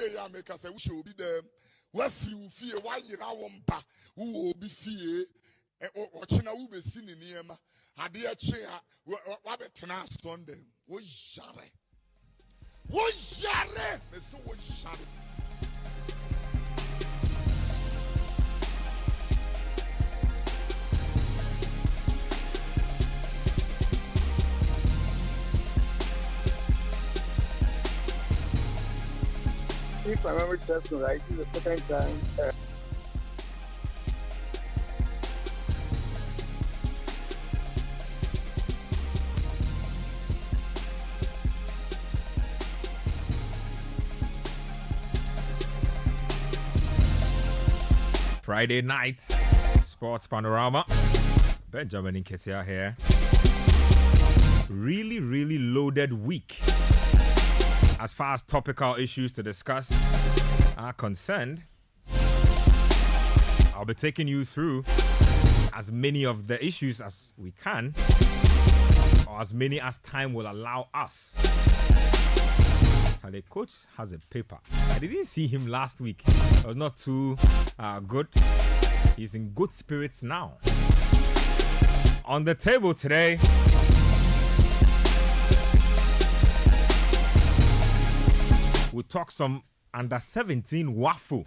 Friday ya make us we should be there. We free fee why you now wampa who will be fee ochina ube sini niema adia chair wabe tena Sunday wo jare me so wo jare. If I remember correctly, right, this is the second time. Friday night, Sports Panorama. Benjamin and Ketia here. Really loaded week. As far as topical issues to discuss are concerned, I'll be taking you through as many of the issues as we can, or as many as time will allow us. The coach has a paper. I didn't see him last week. It was not too good. He's in good spirits now. On the table today, we'll talk some under 17 waffle.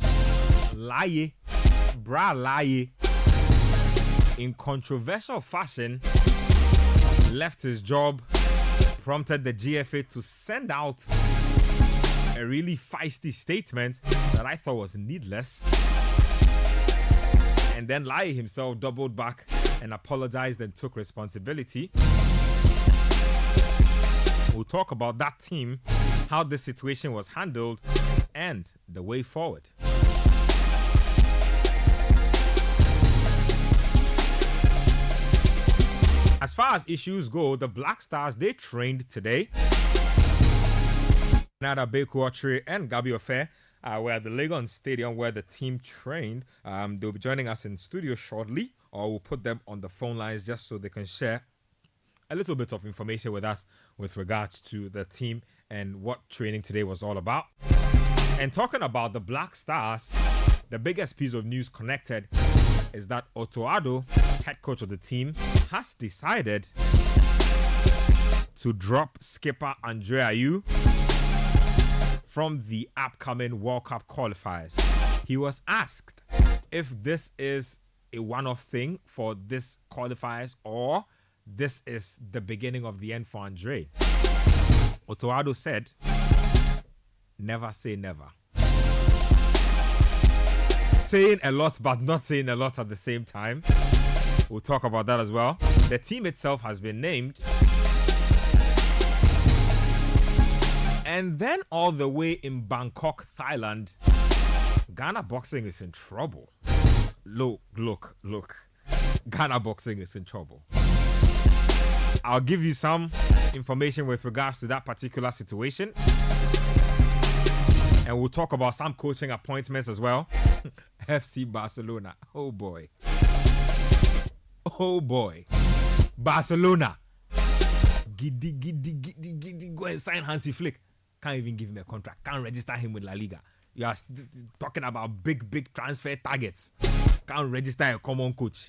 Lie, bra lie. In controversial fashion, left his job, prompted the GFA to send out a really feisty statement that I thought was needless. And then Lai himself doubled back and apologized and took responsibility. We'll talk about that team, how the situation was handled, and the way forward. As far as issues go, the Black Stars, they trained today. Nada Bekuachri and Gabi Ofe were at the Legon Stadium where the team trained. They'll be joining us in studio shortly, or we'll put them on the phone lines just so they can share a little bit of information with us with regards to the team and what training today was all about. And talking about the Black Stars, the biggest piece of news connected is that Otto, head coach of the team, has decided to drop skipper Ayew from the upcoming World Cup qualifiers. He was asked if this is a one-off thing for this qualifiers or this is the beginning of the end for Andre. Otto said, never say never. Saying a lot but not saying a lot at the same time. We'll talk about that as well. The team itself has been named. And then all the way in Bangkok, Thailand, Ghana boxing is in trouble. Look. Ghana boxing is in trouble. I'll give you some information with regards to that particular situation. And we'll talk about some coaching appointments as well. FC Barcelona. Oh boy. Barcelona. Giddy. Go and sign Hansi Flick. Can't even give him a contract. Can't register him with La Liga. You are talking about big transfer targets. Can't register a common coach.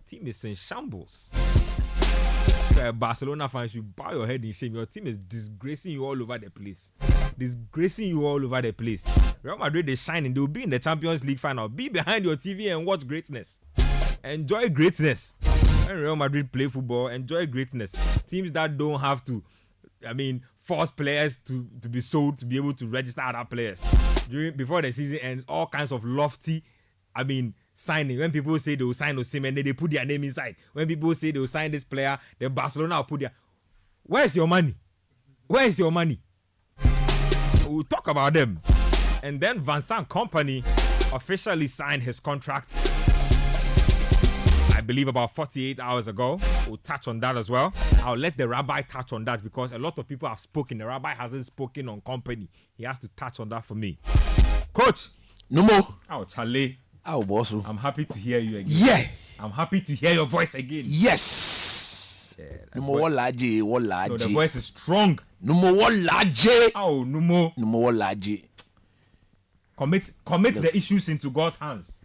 Team is in shambles. Barcelona fans, you bow your head in shame. Your team is disgracing you all over the place. Real Madrid, they shining. They'll be in the Champions League final. Be behind your TV and watch greatness. Enjoy greatness. When Real Madrid play football, enjoy greatness. Teams that don't have to, force players to be sold to be able to register other players. Before the season ends, all kinds of lofty, signing. When people say they will sign Osimhen, they put their name inside. When people say they will sign this player, the Barcelona will put their... Where's your money? We'll talk about them. And then Vincent Kompany officially signed his contract, I believe about 48 hours ago. We'll touch on that as well. I'll let the rabbi touch on that because a lot of people have spoken. The rabbi hasn't spoken on Kompany. He has to touch on that for me. Coach! No more. Oh, Charlie. Oh, boss. I'm happy to hear you again. Yeah. I'm happy to hear your voice again. Yes. Yeah, No more large. no, the voice is strong. No more large. Oh, no more. No more large. Commit the issues into God's hands.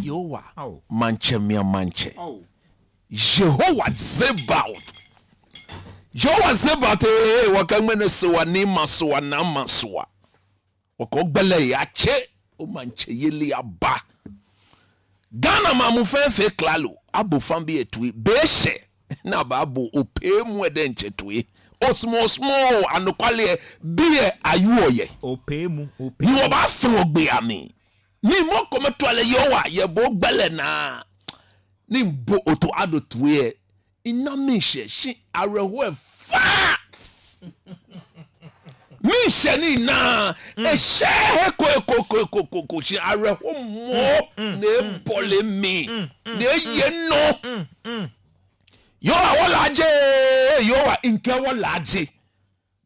Yowa. Oh. Manche mia manche. Oh. Jehovah Zebaoth. Jehovah Zebaoth wakamene suwa ni masuwa na masuwa. Wakogbele yache o manche yeli aba. Ghana mamufefe klalo abo fambi etui beshe na babo ope mwede nchetui osmo anokwale biye ayuoye Ope mu. ni wo ba fun ogbe ami ni mo kometwale yowa ye bo gbele na ni bo Otto Addo tuye ina mishe shi areho fa mishe ni na e she ko shi areho mo ne bole mi ne ye no yowa wolaje yowa inke wolaje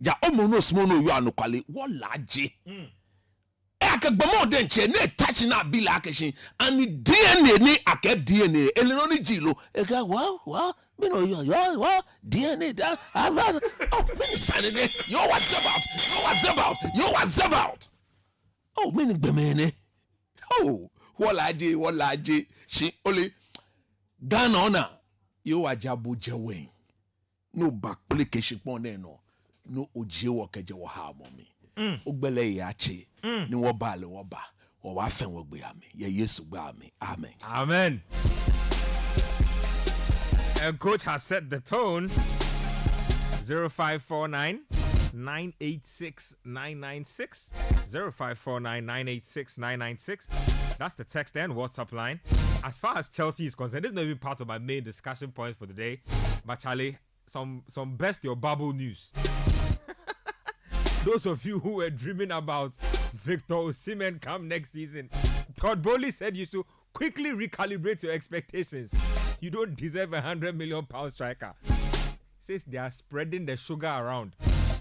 ja omono smono yo anokwale wolaje akagbamo de nche ne touch na bi la akeshin and DNA ni ake DNA eleno ni jilo eka wa me no yo DNA da oh me sane ne yo what's about oh me ni gbemene oh wolaje shi ole Ghana ona yo wajabo jewen no back application pon ne no oje wo keje wo ha mo mi ogbele ya chi ni wo ba le wo ba wo wa fen wo gbe ami ye Yesu gba ami Amen. And coach has set the tone. 0549 986 996 0549 986 996. That's the text and WhatsApp line. As far as Chelsea is concerned, this is not even part of my main discussion point for the day. But Charlie, some best your bubble news. Those of you who were dreaming about Victor Osimhen come next season, Todd Bowley said you should quickly recalibrate your expectations. You don't deserve £100 million striker. Says they are spreading the sugar around.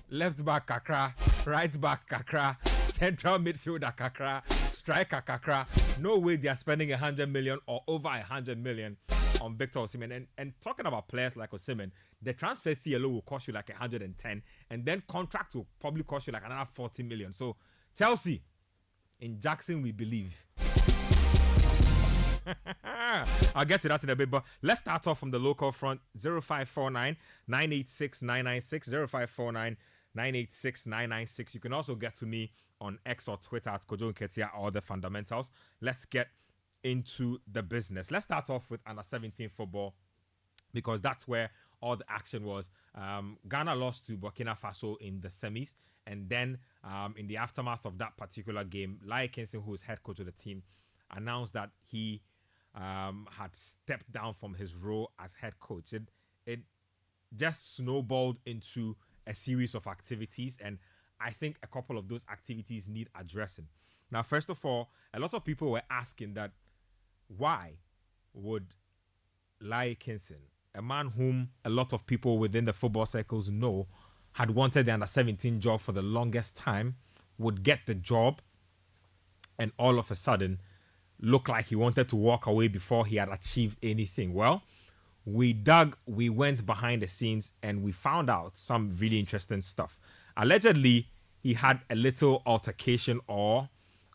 Left back Kakra, right back Kakra, central midfielder Kakra, striker Kakra. No way they are spending 100 million or over 100 million on Victor Osimhen. And talking about players like Osimhen, the transfer fee alone will cost you like 110, and then contract will probably cost you like another 40 million. So Chelsea, in Jackson we believe. I'll get to that in a bit, but let's start off from the local front. 0549 986 996 0549 986 996. You can also get to me on X or Twitter at Kojo Nketia or the Fundamentals. Let's get into the business. Let's start off with under 17 football, because that's where all the action was. Ghana lost to Burkina Faso in the semis, and then in the aftermath of that particular game, Lai Kinson, who is head coach of the team, announced that he had stepped down from his role as head coach. It just snowballed into a series of activities, and I think a couple of those activities need addressing. Now, first of all, a lot of people were asking that why would Lai Kinson, a man whom a lot of people within the football circles know had wanted the under-17 job for the longest time, would get the job and all of a sudden look like he wanted to walk away before he had achieved anything. Well, we went behind the scenes, and we found out some really interesting stuff. Allegedly, he had a little altercation or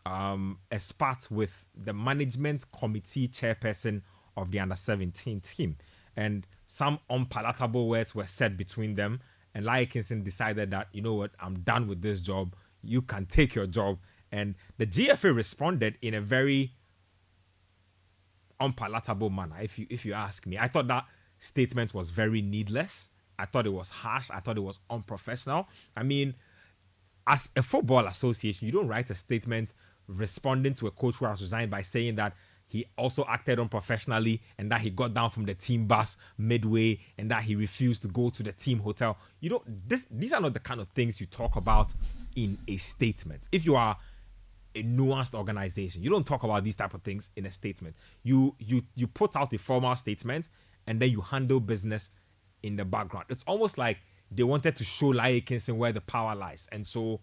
a spat with the management committee chairperson of the under-17 team. And some unpalatable words were said between them. And Lai Kinson decided that, you know what, I'm done with this job. You can take your job. And the GFA responded in a very unpalatable manner, if you ask me. I thought that statement was very needless. I thought it was harsh. I thought it was unprofessional. I mean, as a football association, you don't write a statement responding to a coach who has resigned by saying that he also acted unprofessionally and that he got down from the team bus midway and that he refused to go to the team hotel. You know, these are not the kind of things you talk about in a statement. If you are a nuanced organization, you don't talk about these type of things in a statement. You put out a formal statement and then you handle business in the background. It's almost like they wanted to show Lai Kinson where the power lies. And so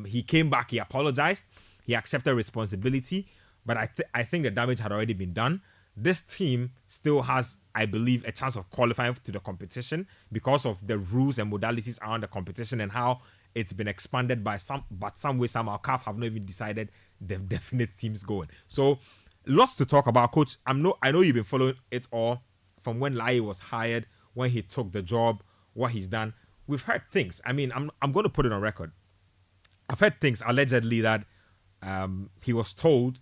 he came back, he apologized, he accepted responsibility, but I think the damage had already been done. This team still has, I believe, a chance of qualifying to the competition because of the rules and modalities around the competition and how it's been expanded by some, but some way, somehow, CAF have not even decided the definite teams going. So lots to talk about, Coach. I know you've been following it all from when Ayew was hired, when he took the job, what he's done. We've heard things. I mean, I'm going to put it on record. I've heard things allegedly that he was told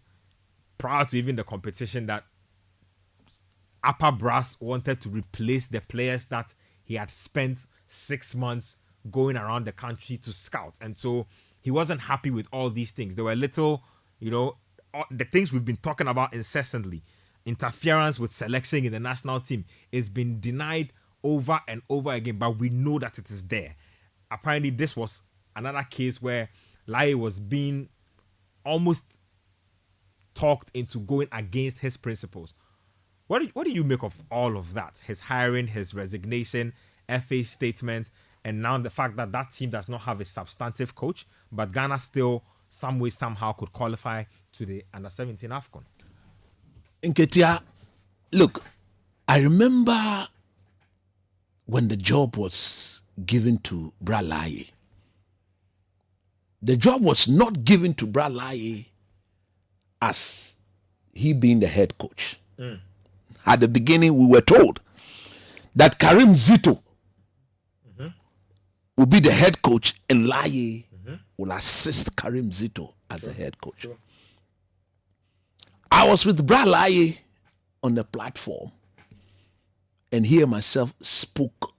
prior to even the competition that upper brass wanted to replace the players that he had spent 6 months going around the country to scout. And so he wasn't happy with all these things. There were little, the things we've been talking about incessantly. Interference with selection in the national team is been denied over and over again, but we know that it is there. Apparently, this was another case where Ayew was being almost talked into going against his principles. What do you make of all of that? His hiring, his resignation, FA statement, and now the fact that that team does not have a substantive coach, but Ghana still, some way, somehow could qualify to the Under-17 AFCON. Nketia, look, I remember when the job was given to Bra Ayew. The job was not given to Bra Ayew as he being the head coach. At the beginning, we were told that Karim Zito will be the head coach and Ayew will assist Karim Zito as the head coach. Sure. I was with Bra Ayew on the platform and he myself spoke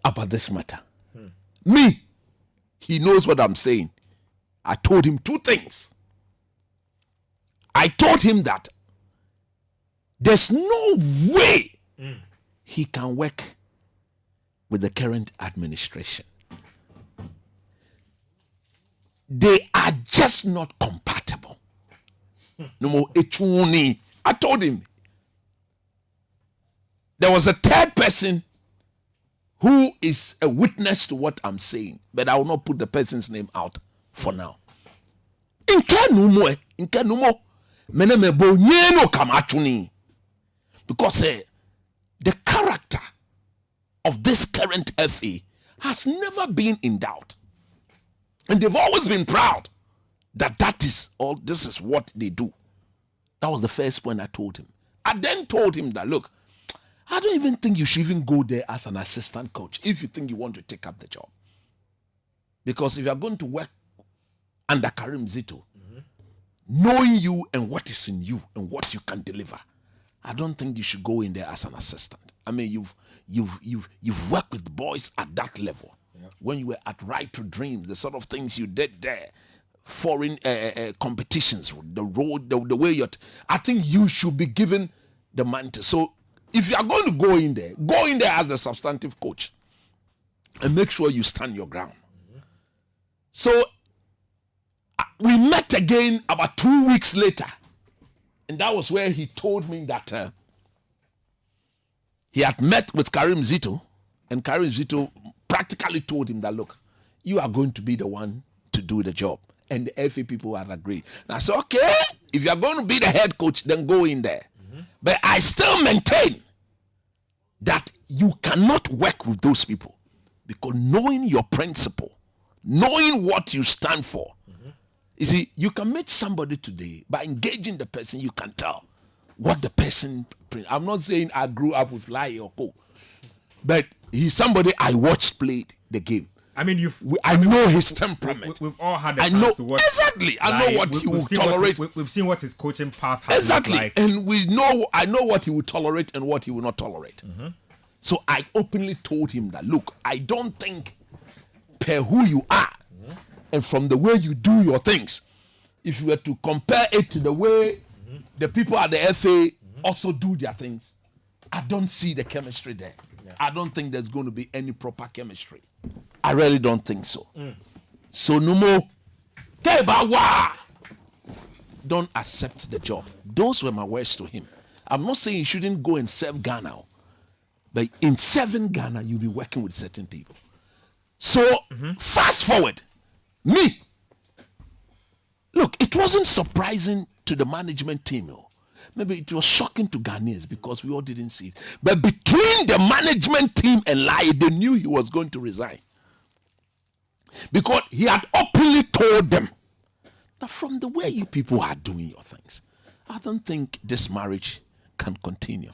about this matter. Me, he knows what I'm saying. I told him two things. I told him that there's no way he can work with the current administration. They are just not compatible. No more etuni. I told him. There was a third person who is a witness to what I'm saying, but I will not put the person's name out for now. Because the character of this current FA has never been in doubt. And they've always been proud that this is what they do. That was the first point I told him. I then told him that, look, I don't even think you should even go there as an assistant coach if you think you want to take up the job. Because if you're going to work under Karim Zito, knowing you and what is in you and what you can deliver, I don't think you should go in there as an assistant. I mean, you've worked with boys at that level. Yeah. When you were at Right to Dreams, the sort of things you did there, foreign competitions, the road, the way I think you should be given the mantle. So if you are going to go in there as the substantive coach and make sure you stand your ground. So we met again about 2 weeks later. And that was where he told me that he had met with Karim Zito, and Karim Zito practically told him that, look, you are going to be the one to do the job. And the FA people have agreed. And I said, okay, if you are going to be the head coach, then go in there. But I still maintain that you cannot work with those people, because knowing your principle, knowing what you stand for, you see, you can meet somebody today, by engaging the person, you can tell what the person. I'm not saying I grew up with Ayew or Co, but he's somebody I watched play the game. I mean, I know his temperament. We've all had the chance to watch. Exactly. I know what he will tolerate. We've seen what his coaching path has looked like. And I know what he will tolerate and what he will not tolerate. So I openly told him that, look, I don't think per who you are and from the way you do your things, if you were to compare it to the way the people at the FA also do their things, I don't see the chemistry there. Yeah. I don't think there's going to be any proper chemistry. I really don't think so. So no more. Don't accept the job. Those were my words to him. I'm not saying you shouldn't go and serve Ghana, but in serving Ghana, you'll be working with certain people. So fast forward. Me. Look, it wasn't surprising to the management team. Maybe it was shocking to Ghanaians because we all didn't see it. But between the management team and Ayew, they knew he was going to resign. Because he had openly told them that from the way you people are doing your things, I don't think this marriage can continue.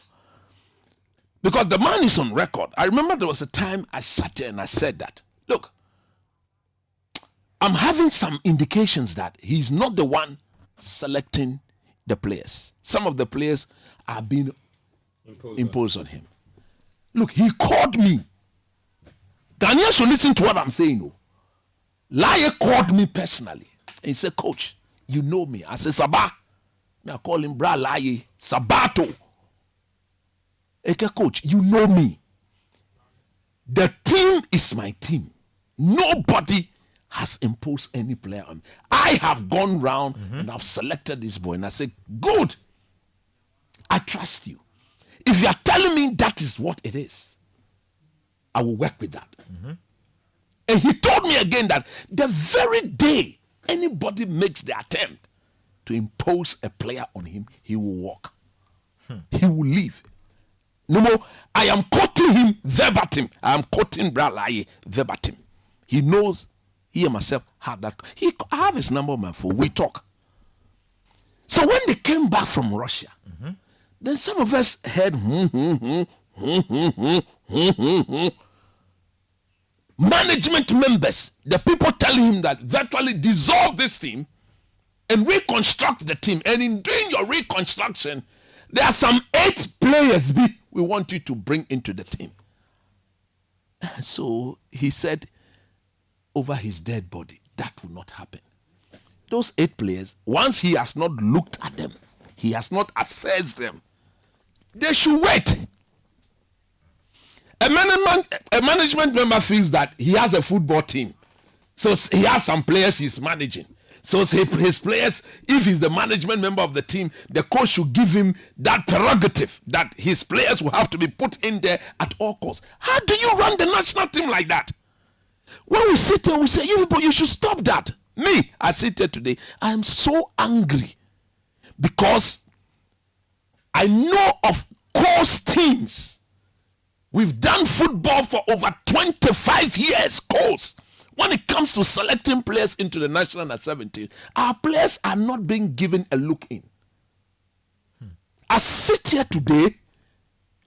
Because the man is on record. I remember there was a time I sat there and I said that, look, I'm having some indications that he's not the one selecting the players. Some of the players are being imposed on him. Look, he called me. Ghanaians should listen to what I'm saying. No. Laye called me personally. And he said, Coach, you know me. I said, Sabah. I call him Bra Laye. Sabato. Eke, Coach, you know me. The team is my team. Nobody has imposed any player on me. I have gone round and I've selected this boy. And I said, good. I trust you. If you are telling me that is what it is, I will work with that. And he told me again that the very day anybody makes the attempt to impose a player on him, he will walk. He will leave. No more. I am quoting him verbatim. I am quoting Bra Laye verbatim. He knows, he and myself had that. I have his number on my phone. We talk. So when they came back from Russia, then some of us heard management members, the people telling him that virtually dissolve this team and reconstruct the team. And in doing your reconstruction, there are some 8 players we want you to bring into the team. So he said over his dead body, that will not happen. Those 8 players, once he has not looked at them, he has not assessed them, they should wait. A management member feels that he has a football team. So he has some players he's managing. So his players, if he's the management member of the team, the coach should give him that prerogative that his players will have to be put in there at all costs. How do you run the national team like that? When we sit here, we say, you people, you should stop that. Me, I sit here today, I am so angry because I know of course teams. We've done football for over 25 years, course. When it comes to selecting players into the national under 17, our players are not being given a look in. I sit here today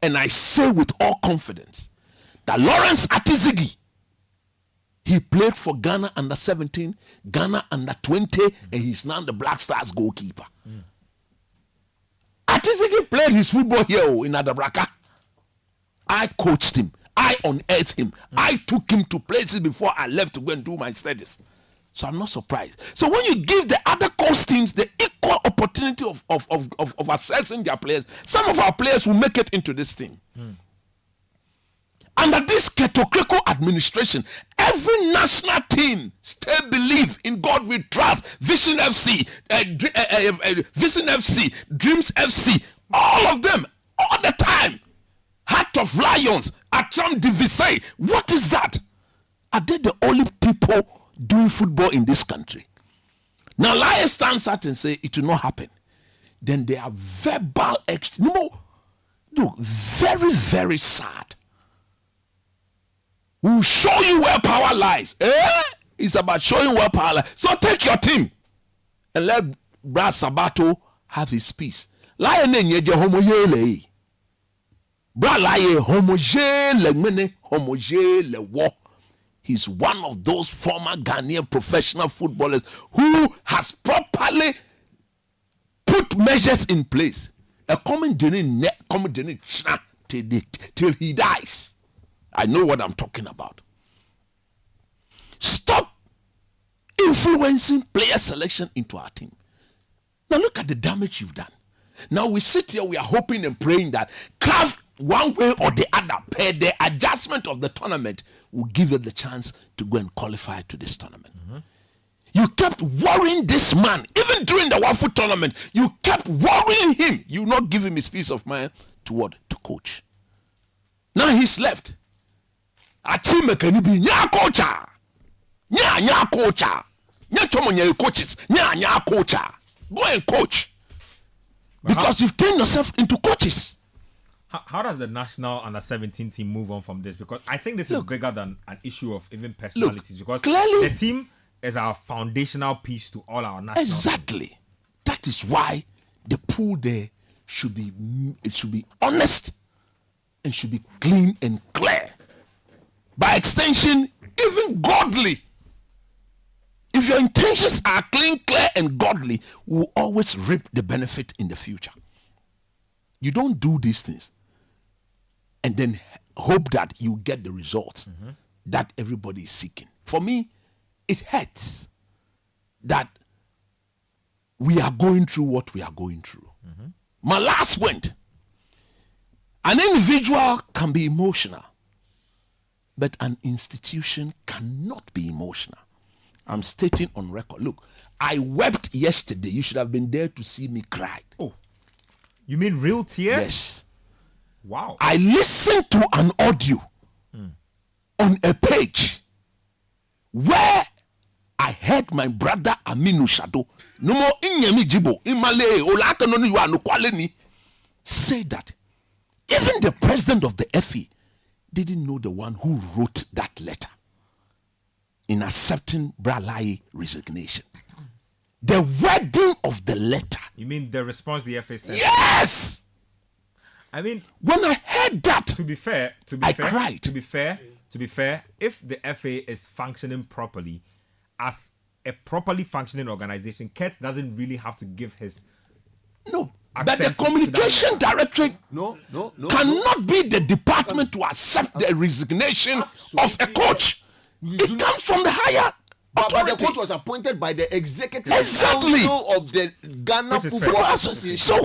and I say with all confidence that Lawrence Atizigi, he played for Ghana under 17, Ghana under 20, and he's now the Black Stars goalkeeper. Atizigi played his football here in Adabraka. I coached him. I unearthed him. I took him to places before I left to go and do my studies. So I'm not surprised. So when you give the other coast teams the equal opportunity of assessing their players, some of our players will make it into this team. Under this Ketokreko administration, every national team still believe in God we trust. Vision FC, Vision FC, Dreams FC, all of them, all the time. Heart of Lions, Atram Divisay. What is that? Are they the only people doing football in this country? Now, Lions stands out and say it will not happen. Then they are verbal look, very, very sad. We will show you where power lies. It's about showing where power lies. So take your team and let Brad Sabato have his peace. Lion nyeje homo yele. Bra Laye homoje le wo. He's one of those former Ghanaian professional footballers who has properly put measures in place. A common till he dies. I know what I'm talking about. Stop influencing player selection into our team. Now look at the damage you've done. Now we sit here, we are hoping and praying that CAF, one way or the other, per the adjustment of the tournament, will give it the chance to go and qualify to this tournament. You kept worrying this man, even during the Wafu tournament. You kept worrying him. You not give him his peace of mind to coach. Now he's left. Achime can be nya coacha. Nya coacha. Nya chomo coaches. Nya coacha. Go and coach. Because you've turned yourself into coaches. How does the national under 17 team move on from this? Because I think this is bigger than an issue of even personalities. Because clearly, the team is our foundational piece to all our national. Exactly. That is why the pool there should be honest and should be clean and clear. By extension, even godly. If your intentions are clean, clear, and godly, we will always reap the benefit in the future. You don't do these things and then hope that you get the results that everybody is seeking. For me, it hurts that we are going through what we are going through. My last point, an individual can be emotional, but an institution cannot be emotional. I'm stating on record. Look, I wept yesterday. You should have been there to see me cry. Oh, you mean real tears? Yes. Wow. I listened to an audio on a page where I heard my brother Aminu Shado, no more inyemi jibo, imale, olakanoni you are no kwaleni, say that even the president of the FA didn't know the one who wrote that letter in accepting Bralaye resignation. The wording of the letter. You mean the response the FA said? Yes. I mean, when I heard that, to be fair, I cried. To be fair, if the FA is functioning properly, as a properly functioning organization, Kurtz doesn't really have to give his but the communication directorate cannot be the department to accept the resignation of a coach. It comes from the higher authority. But the coach was appointed by the executive Exactly. council of the Ghana Football Association.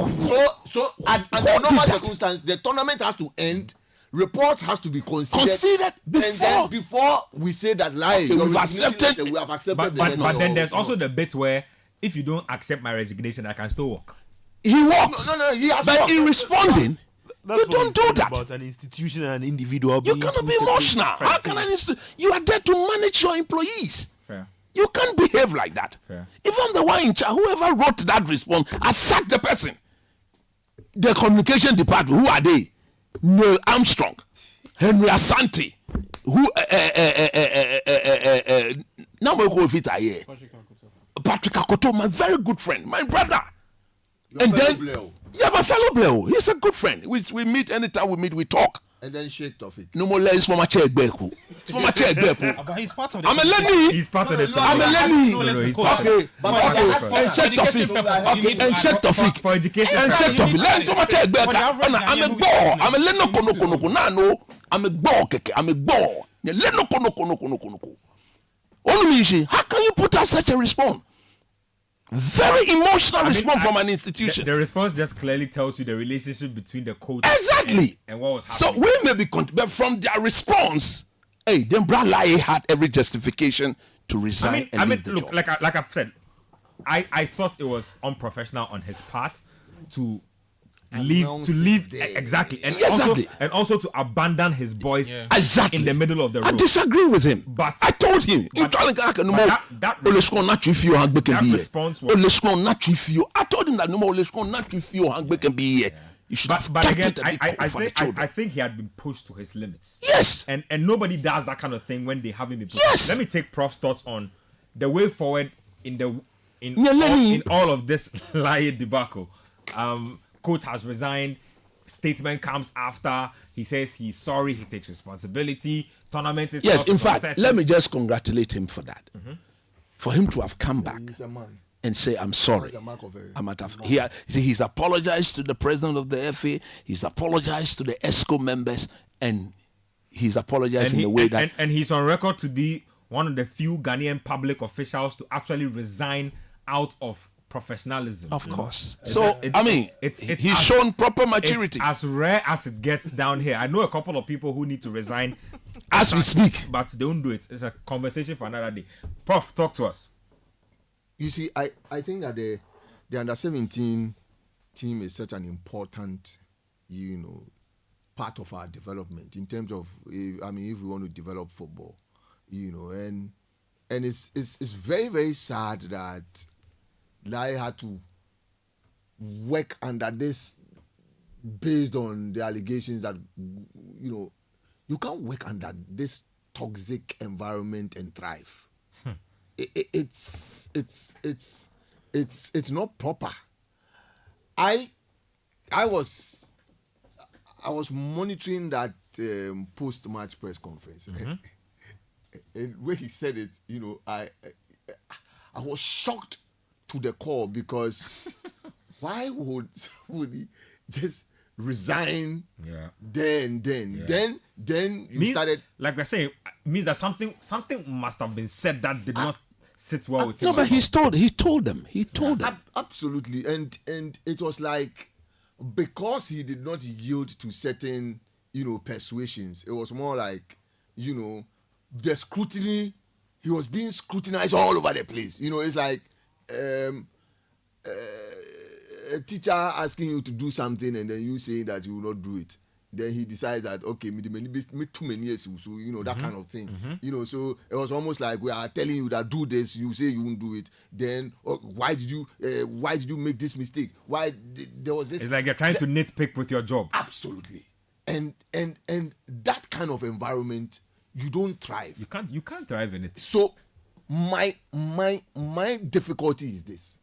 So under normal circumstances, the tournament has to end. Reports has to be considered before we say that we've accepted. We have accepted. But then there's also the bit where if you don't accept my resignation, I can still work. He walks. No, he has but worked. in responding, you don't do that. About an institution and an individual. You cannot be emotional. How can you are there to manage your employees. Fair. You can't behave like that. Fair. Even the one in charge, whoever wrote that response, I sacked the person. The communication department, who are they? Neil Armstrong, Henry Asante, who now we call it Ayew. Patrick Akoto, my very good friend, my brother. And then, my fellow Bleo, he's a good friend. We meet anytime we meet, we talk. And then shake off it. No more less for my chair, Beku. It's for my chair, Beku. But he's part of the. I'm a Lenny. He's part of the. I'm a Lenny. No, he's part of Okay, it. and check Tofik. Okay, and check Tofik. For education. And check Tofik. Let's for my chair, Beku. I'm a ball. I'm a Leno kono. No. I'm a ball, keke. I'm a ball. Leno kono. Only how can you put out such a response? Very emotional response from an institution. The response just clearly tells you the relationship between the coach and what was happening. So we may be but from their response, then Bralaye had every justification to resign and leave the job. Like I've said, I thought it was unprofessional on his part to leave exactly and also to abandon his boys exactly in the middle of the road. I disagree with him, but I told him that response was I told him that no more can be here. You should have kept I think he had been pushed to his limits. Yes, and nobody does that kind of thing when they haven't been pushed. Yes. Let me take Prof's thoughts on the way forward in all of this lie debacle. Coach has resigned. Statement comes after. He says he's sorry. He takes responsibility. Tournament is yes. In fact, let me just congratulate him for that. For him to have come back and say, "I'm sorry." He's apologized to the president of the FA. He's apologized to the ESCO members, and he's apologized in a way that and he's on record to be one of the few Ghanaian public officials to actually resign out of professionalism. Of course. He's as, shown proper maturity. It's as rare as it gets down here. I know a couple of people who need to resign as we speak, but they don't do it. It's a conversation for another day. Prof, talk to us. You see, I think that the under-17 team is such an important, part of our development in terms of, if we want to develop football, and it's very, very sad that Lai had to work under this based on the allegations that, you can't work under this toxic environment and thrive. it's not proper. I was monitoring that post-match press conference, and when he said it, you know, I was shocked to the core because why would he just resign? Yeah. Then you started, like we're saying, means that something must have been said that did not sit well with him. No, but he told them. Absolutely, and it was like, because he did not yield to certain, you know, persuasions, it was more like, you know, the scrutiny, he was being scrutinized all over the place. You know, it's like a teacher asking you to do something and then you saying that you will not do it. Then he decides that, okay, me too many years, so, you know, that kind of thing. You know, so it was almost like we are telling you that do this, you say you won't do it. Then, why did you make this mistake? There was this? It's like you're trying to nitpick with your job. Absolutely. And that kind of environment, you don't thrive. You can't thrive in it. So my difficulty is this.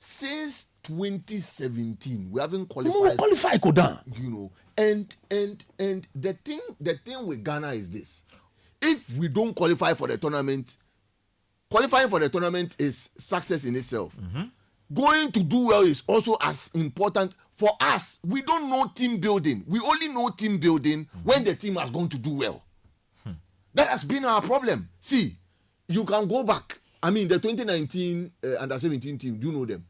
Since 2017, we haven't qualified. Go down. You know, and the thing with Ghana is this: if we don't qualify for the tournament, qualifying for the tournament is success in itself. Going to do well is also as important for us. We don't know team building. We only know team building when the team has gone to do well. That has been our problem. See, you can go back. I mean, the 2019 under-17 team, do you know them?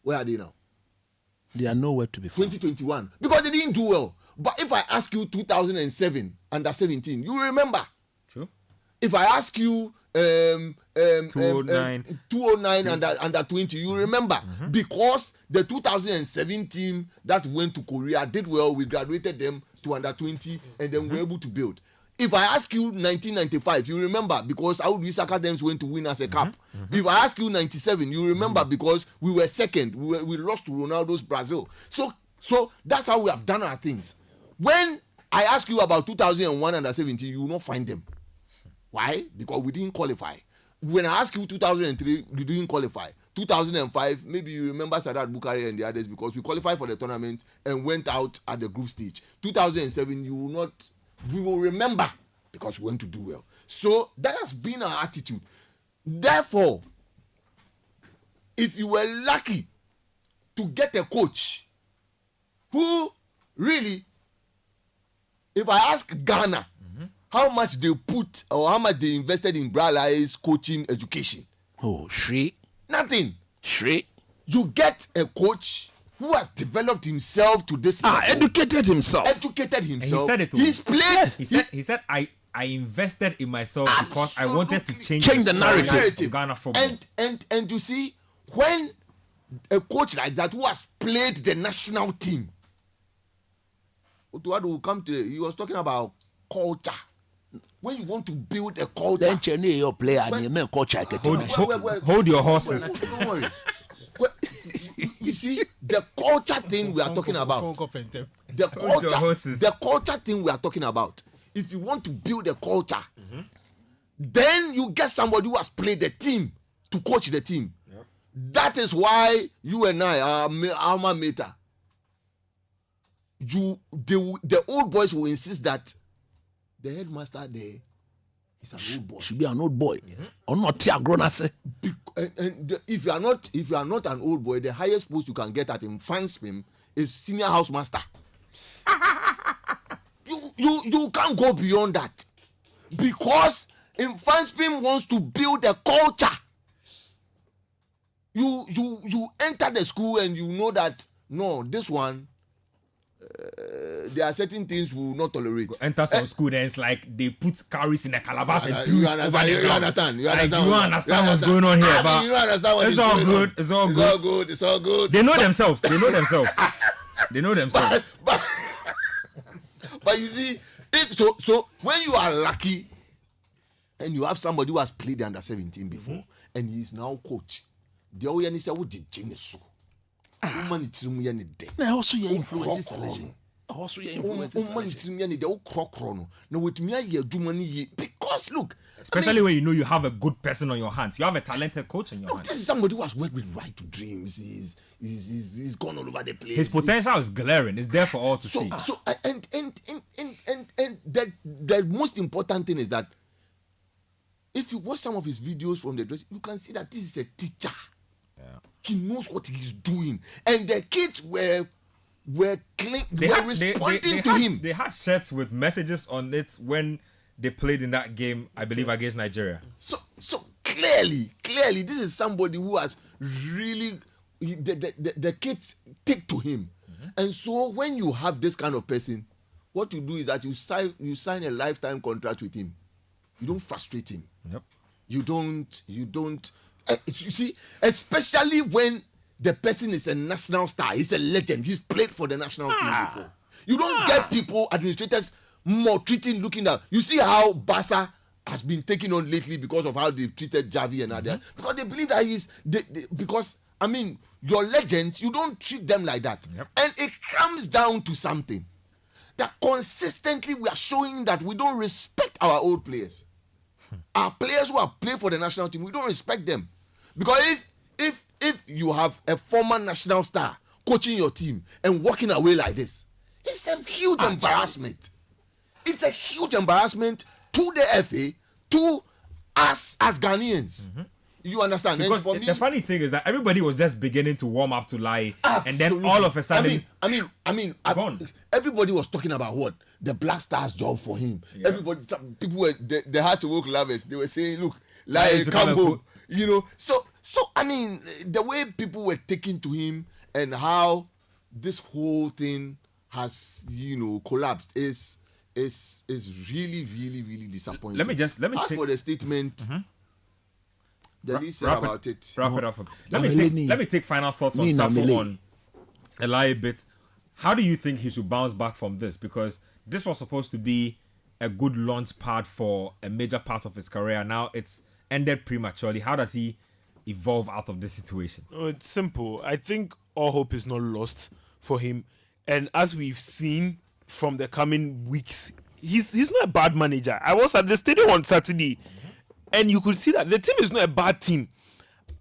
Where are they now? They are nowhere to be found. 2021. Because they didn't do well. But if I ask you 2007 under-17, you remember. True. If I ask you 209 under 20, you remember. Because the 2007 team that went to Korea did well, we graduated them to under 20 and then we were able to build. If I ask you 1995, you remember, because our Wisaka Academies went to win as a cup. If I ask you 97, you remember, because we were second. We lost to Ronaldo's Brazil. So that's how we have done our things. When I ask you about 2001 under 17, you will not find them. Why? Because we didn't qualify. When I ask you 2003, you didn't qualify. 2005, maybe you remember Sadat Bukhari and the others, because we qualified for the tournament and went out at the group stage. 2007, you will not. We will remember because we want to do well. So that has been our attitude. Therefore, if you were lucky to get a coach who really, if I ask Ghana how much they put or how much they invested in Brala's coaching education. Oh, Shri. Nothing. Shri. You get a coach who has developed himself to this level. Educated himself. And he said it. He's played. He said I invested in myself because I wanted to change the narrative of Ghana football. And you see, when a coach like that who has played the national team, Otto will come to, he was talking about culture. When you want to build a culture, then Cheney your player and you make culture. Hold your horses. Don't worry. You see, the culture thing we are talking about. The culture thing we are talking about. If you want to build a culture, then you get somebody who has played the team to coach the team. Yep. That is why you and I are alma mater. The old boys will insist that the headmaster there is an old boy. Should be an old boy. Or not a grown ass. If you are not an old boy, the highest post you can get at in Fanspim is senior house master. you can't go beyond that, because in Fanspim wants to build a culture. You enter the school and you know that no, this one. There are certain things we will not tolerate. Enter some school, then it's like they put calories in a calabash and do you it over the ground. understand. You like, understand. You understand what's going on here, but you don't understand what it's all good. It's all good. It's all good. They know themselves. They know themselves. But you see, so when you are lucky and you have somebody who has played under 17 before and he is now coach, the only thing what did change so. Woman it's me na also your influence selection. Also your influence selection. Woman it's me the crocrono. No with me ye adwuma ni ye, because Because look, Especially when you know you have a good person on your hands. You have a talented coach on your hands. this is somebody who has worked with Right to Dreams. He's gone all over the place. His potential is glaring. It's there for all to see. So and the most important thing is that if you watch some of his videos from the dress, you can see that this is a teacher. Yeah. He knows what he's doing, and the kids were responding to him. They had shirts with messages on it when they played in that game, I believe, against Nigeria. So clearly, this is somebody who has really the kids take to him, and so when you have this kind of person, what you do is that you sign a lifetime contract with him. You don't frustrate him. Yep. You don't. You see, especially when the person is a national star, he's a legend. He's played for the national team before. You don't get people, administrators, maltreating, looking at. You see how Barca has been taken on lately because of how they've treated Javi and others. Because they believe that because I mean, your legends, you don't treat them like that. Yep. And it comes down to something that consistently we are showing that we don't respect our old players. Our players who have played for the national team, we don't respect them. Because if you have a former national star coaching your team and walking away like this, it's a huge embarrassment. It's a huge embarrassment to the FA, to us as Ghanaians. You understand? Because and for the funny thing is that everybody was just beginning to warm up to lie, Absolutely. and then all of a sudden, I mean, gone. Everybody was talking about what the Black Stars job for him. Yeah. Everybody, some people were they had to work lovers. They were saying, "Look, Lie lie, is to come come home." and You know, so I mean, the way people were taking to him and how this whole thing has collapsed is really, really, really disappointing. Let me As for the statement. The least said about it. Wrap it up. Let me take final thoughts on Safo on a bit. How do you think he should bounce back from this? Because this was supposed to be a good launch pad for a major part of his career. Now it's ended prematurely. How does he evolve out of this situation? Oh, it's simple. I think all hope is not lost for him. And as we've seen from the coming weeks, he's not a bad manager. I was at the stadium on Saturday, and you could see that the team is not a bad team.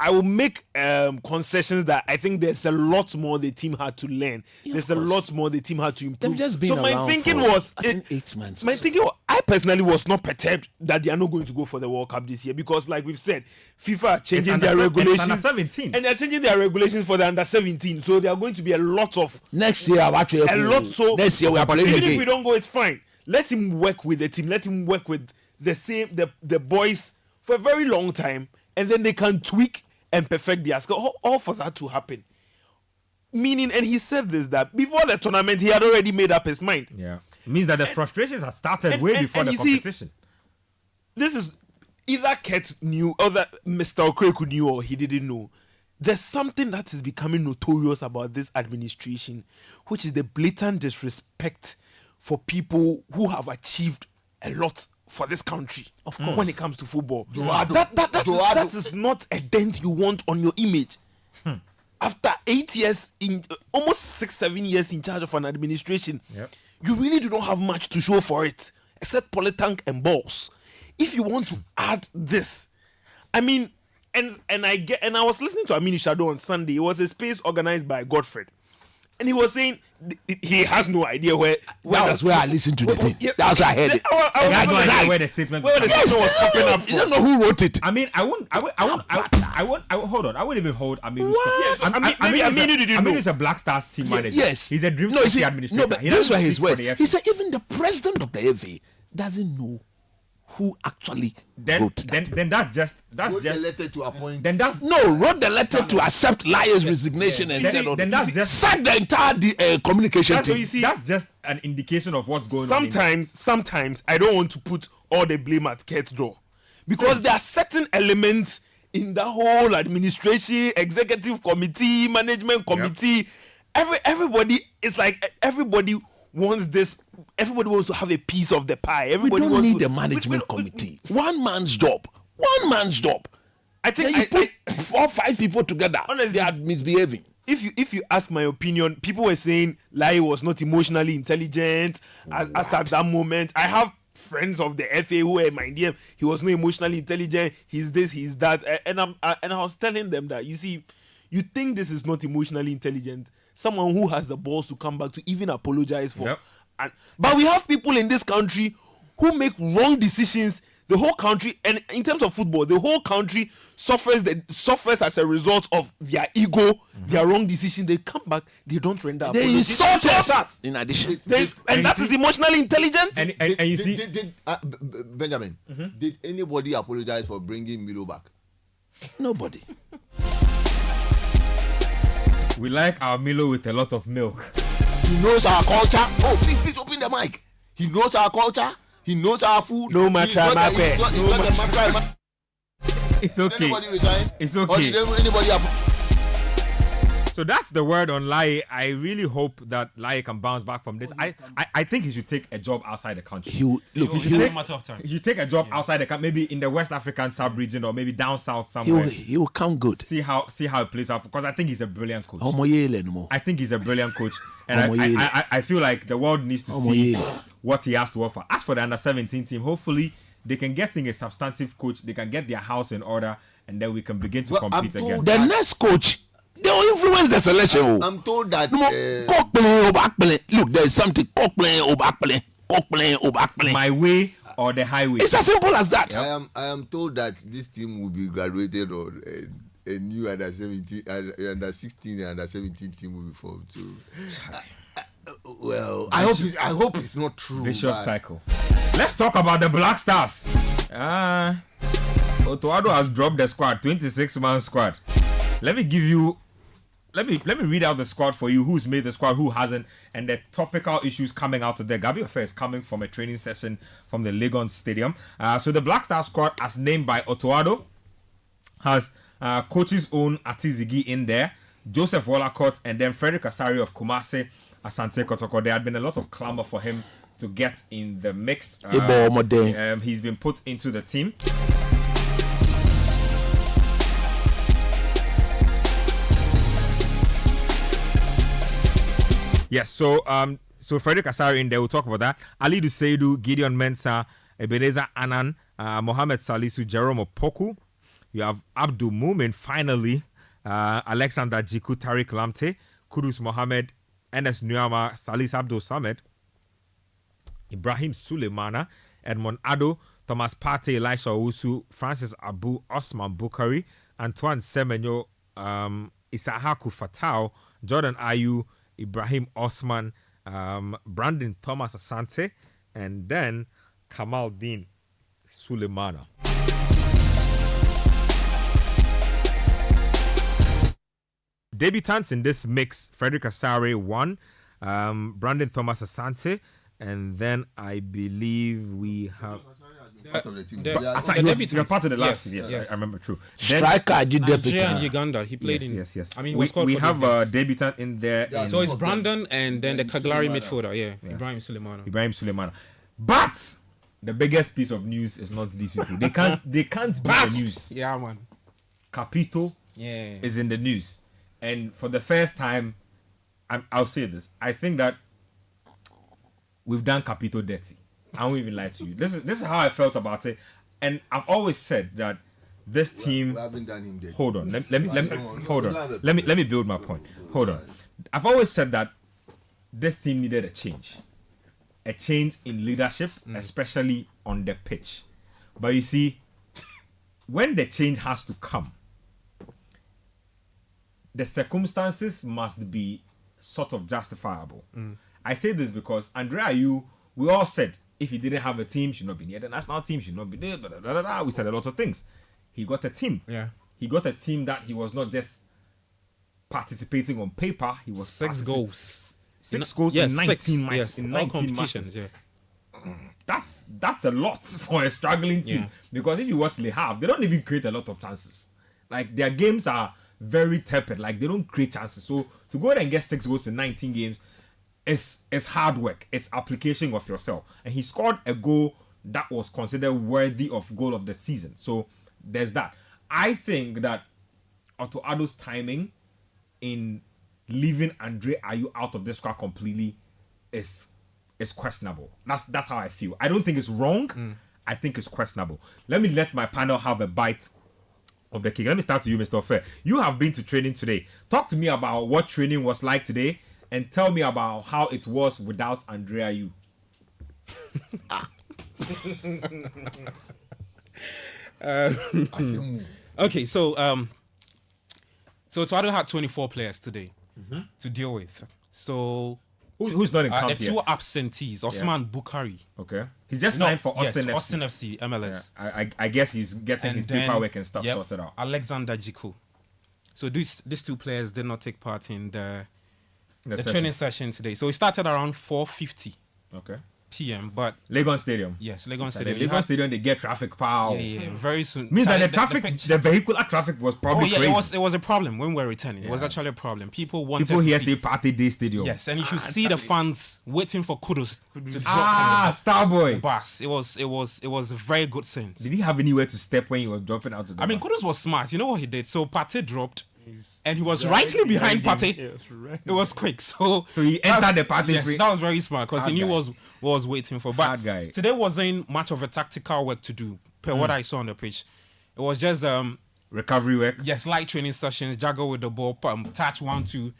I will make concessions that I think there's a lot more the team had to learn. There's a lot more the team had to improve. They've just been so my around thinking for, was, I think 8 months. my thinking, I personally was not perturbed that they are not going to go for the World Cup this year because, like we've said, FIFA are changing their regulations. It's under 17. And they're changing their regulations for the under 17. So there are going to be a lot of Next year, actually, next year we are playing even again. if we don't go, it's fine. Let him work with the team. Let him work with the boys for a very long time, and then they can tweak and perfect their skill. All for that to happen. Meaning, and he said this, that before the tournament, he had already made up his mind. Yeah. It means that the frustrations had started way before the competition. This is either Ket knew or that Mr. Okreku knew or he didn't know. There's something that is becoming notorious about this administration, which is the blatant disrespect for people who have achieved a lot for this country. Of course. When it comes to football. That is not a dent you want on your image. After 8 years, almost 6-7 years in charge of an administration, you really do not have much to show for it, except Politank and balls. If you want to add this, I mean, and I was listening to Aminu Shadow on Sunday. It was a space organized by Godfred, and he was saying he has no idea where. That's where I listened to the thing. That's where I heard it. I have no idea where the statement was popping up from. You don't know who wrote it. I mean, I won't hold on. I wouldn't even hold Aminu. What? Aminu didn't know. Aminu is a Black Stars team manager. Yes. He's a dream administrator. No, but those were his words. He He said even the president of the FA doesn't know who actually wrote that. Then that's just Wrote the letter to appoint. then that's Wrote the letter to accept Liar's resignation and said, then that's just sacked the entire communication That's what team. you see. that's just an indication of what's going on. Sometimes I don't want to put all the blame at Ket's door, because there are certain elements in the whole administration, executive committee, management committee. Everybody is like everybody wants this. Everybody wants to have a piece of the pie. We Everybody don't wants need to, a management committee. One man's job. I Then think you put 4 or 5 people together. Honestly, They are misbehaving. if you ask my opinion, people were saying Lai was not emotionally intelligent as at that moment. I have friends of the FA who were in my DM. He was not emotionally intelligent. He's this, he's that, and I was telling them that, you see, you think this is not emotionally intelligent. Someone who has the balls to come back to even apologize for. Yep. But we have people in this country who make wrong decisions. The whole country, and in terms of football, the whole country suffers as a result of their ego, their wrong decision. They come back, they don't render. They insult us. In addition, and that is emotionally intelligent. And you see, Benjamin, did anybody apologize for bringing Milo back? nobody. we like our Milo with a lot of milk. He knows our culture. Oh, please open the mic. He knows our culture. He knows our food. No matter He's not a matter. It's okay. Anybody resign? It's Or okay. did anybody So that's the word on Lai. I really hope that Lai can bounce back from this. I think he should take a job outside the country. He will, look. It's He a will, matter of time. He should take a job outside the country, maybe in the West African sub-region or maybe down south he somewhere. will. He will come good. See how it plays out, because I think he's a brilliant coach. Omoyele no more. I think he's a brilliant coach, and Omoyele. I feel like the world needs to see Omoyele. what he has to offer. As for the under-17 team, hopefully they can get in a substantive coach, they can get their house in order, and then we can begin to Well, I'm compete told again. The next coach, they will influence the selection. Oh. I'm told that No more cock playing or back playing. Look, there is something cock playing or back playing. Cock playing or back playing. My way or the highway. It's as simple as that. I am told that this team will be graduated on a new under 17, under 16 and under 17 team will be formed. So, well, I hope it's not true. Vicious but cycle. Let's talk about the Black Stars. Otto has dropped the squad, 26-man squad. Let me read out the squad for you. Who's made the squad, who hasn't, and the topical issues coming out of there. Gabi Ofe is coming from a training session from the Legon Stadium. So the Black Star squad, as named by Otto, has coach's own Atizigi in there, Joseph Wallacott, and then Frederick Asari of Kumasi, Asante Kotoko. There had been a lot of clamor for him to get in the mix. He's been put into the team. Yes, so Frederick Asari in there, we'll talk about that. Ali Duseidu, Gideon Mensah, Ebenezer Anan, Mohamed Salisu, Jerome Opoku. You have Abdul Mumin, finally, Alexander Jiku, Tariq Lamte, Kudus Mohammed, Enes Nuama, Salis Abdul Samed, Ibrahim Suleimana, Edmond Addo, Thomas Partey, Elisha Owusu, Francis Abu, Osman Bukari, Antoine Semenyo, Isahaku Fatau, Jordan Ayew, Ibrahim Osman, Brandon Thomas Asante, and then Kamal Din Suleimana. Debutants in this mix: Frederick Asare 1, Brandon Thomas Asante, and then I believe we have. part of the team. You're part of the last. Yes, Yes, I remember. True. Striker, you Nigeria deputy. and Uganda. He played in. Yes. I mean, he was called we for have those a games. debutant in there. Yeah, So it's Okay. Brandon and then the Cagliari Suleimana. midfielder. Yeah, Ibrahim Suleimana. Ibrahim Suleimana. But the biggest piece of news is not these people. They can't be the news. Yeah, man. Capito Yeah. is in the news, and for the first time, I'll say this: I think that we've done Capito dirty. I won't even lie to you. This is how I felt about it, and I've always said that this team. We haven't done him dirty. Hold on. Let me build my point. Hold on. I've always said that this team needed a change in leadership, especially on the pitch. But you see, when the change has to come, the circumstances must be sort of justifiable. I say this because Andre Ayew, we all said if he didn't have a team, should not be near the national team, should not be there. Blah, blah, blah, blah. We said a lot of things. He got a team. Yeah. He got a team that he was not just participating on paper. He was 6 goals. Six goals Yes, in 19 6, matches. yes, In all 19 competitions. matches. Yeah. That's a lot for a struggling team. Yeah. Because if you watch Le Havre, they don't even create a lot of chances. Like their games are very tepid. Like they don't create chances. So to go ahead and get 6 goals in 19 games is hard work. It's application of yourself. And he scored a goal that was considered worthy of goal of the season. So there's that. I think that Otto Addo's timing in leaving Andre Ayew out of this squad completely is is questionable. That's how I feel. I don't think it's wrong. I think it's questionable. Let me let my panel have a bite of the cake. Let me start to you, Mr. Fair. You have been to training today. Talk to me about what training was like today, and tell me about how it was without Andrea Ayew. Okay, so Otto had 24 players today to deal with. So Who's not in camp the yet? two absentees, Osman Bukhari. Okay. He's just signed for Austin FC. Austin FC, MLS. Yeah. I guess he's getting his paperwork and stuff sorted out. Alexander Jiku. So these two players did not take part in the session. training session today. So it started around 4:50 Okay. p.m. But Legon Stadium. yes, Legon At Stadium. the Legon Stadium, they get traffic power. Yeah, very soon. Means that Charlie, the vehicular traffic was probably crazy. it was a problem when we were returning. It was actually a problem. People wanted People to here see, say Party Day Stadium. yes, and you should see the fans waiting for Kudus to drop from Starboy. the bus. It was a very good sense. Did he have anywhere to step when he was dropping out of the I mean, bus? Kudus was smart. You know what he did? So Partey dropped, and he was rightly behind Partey. It was quick. So he entered the Partey Yes, free. that was very smart because he Hard knew guy. what was waiting for. But Hard guy. today wasn't much of a tactical work to do per what I saw on the pitch. It was just Recovery work. light training sessions, juggle with the ball, touch 1-2,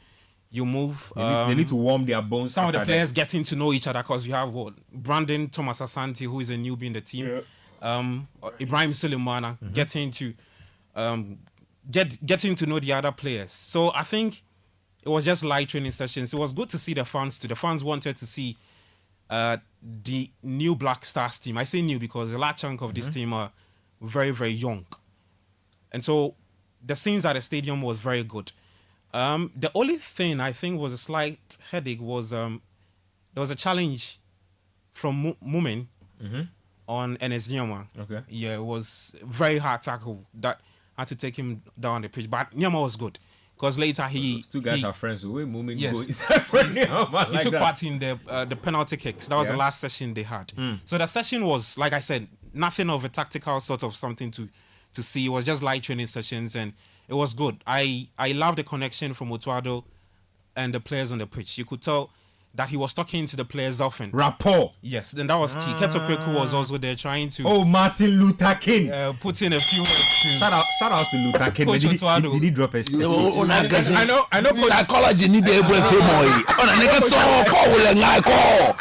you move. They need to warm their bones. Some of the after players getting to know each other because we have Brandon Thomas Asante, who is a newbie in the team. Ibrahim Sulemana getting to getting to know the other players. So I think it was just light training sessions. It was good to see the fans too. The fans wanted to see the new Black Stars team. I say new because a large chunk of this team are very, very young. And so the scenes at the stadium was very good. The only thing I think was a slight headache was there was a challenge from Mumin on Enes Nyama. Okay. Yeah, it was very hard tackle that had to take him down the pitch. But Nyama was good because later he... Two guys are friends. The way moving Yes. go is he took part in the penalty kicks. That was the last session they had. So the session was, like I said, nothing of a tactical sort of something to see. It was just light training sessions and it was good. I love the connection from Otto and the players on the pitch. You could tell that he was talking to the players often. Rapport. Yes, then that was key. Keto Kweku was also there trying to Martin Luther King. put in a few words to... Shout out to Luther King. Coach Otto. Did he drop a speech? I know. Psychology need the able to moi. On a nigga so call and I call.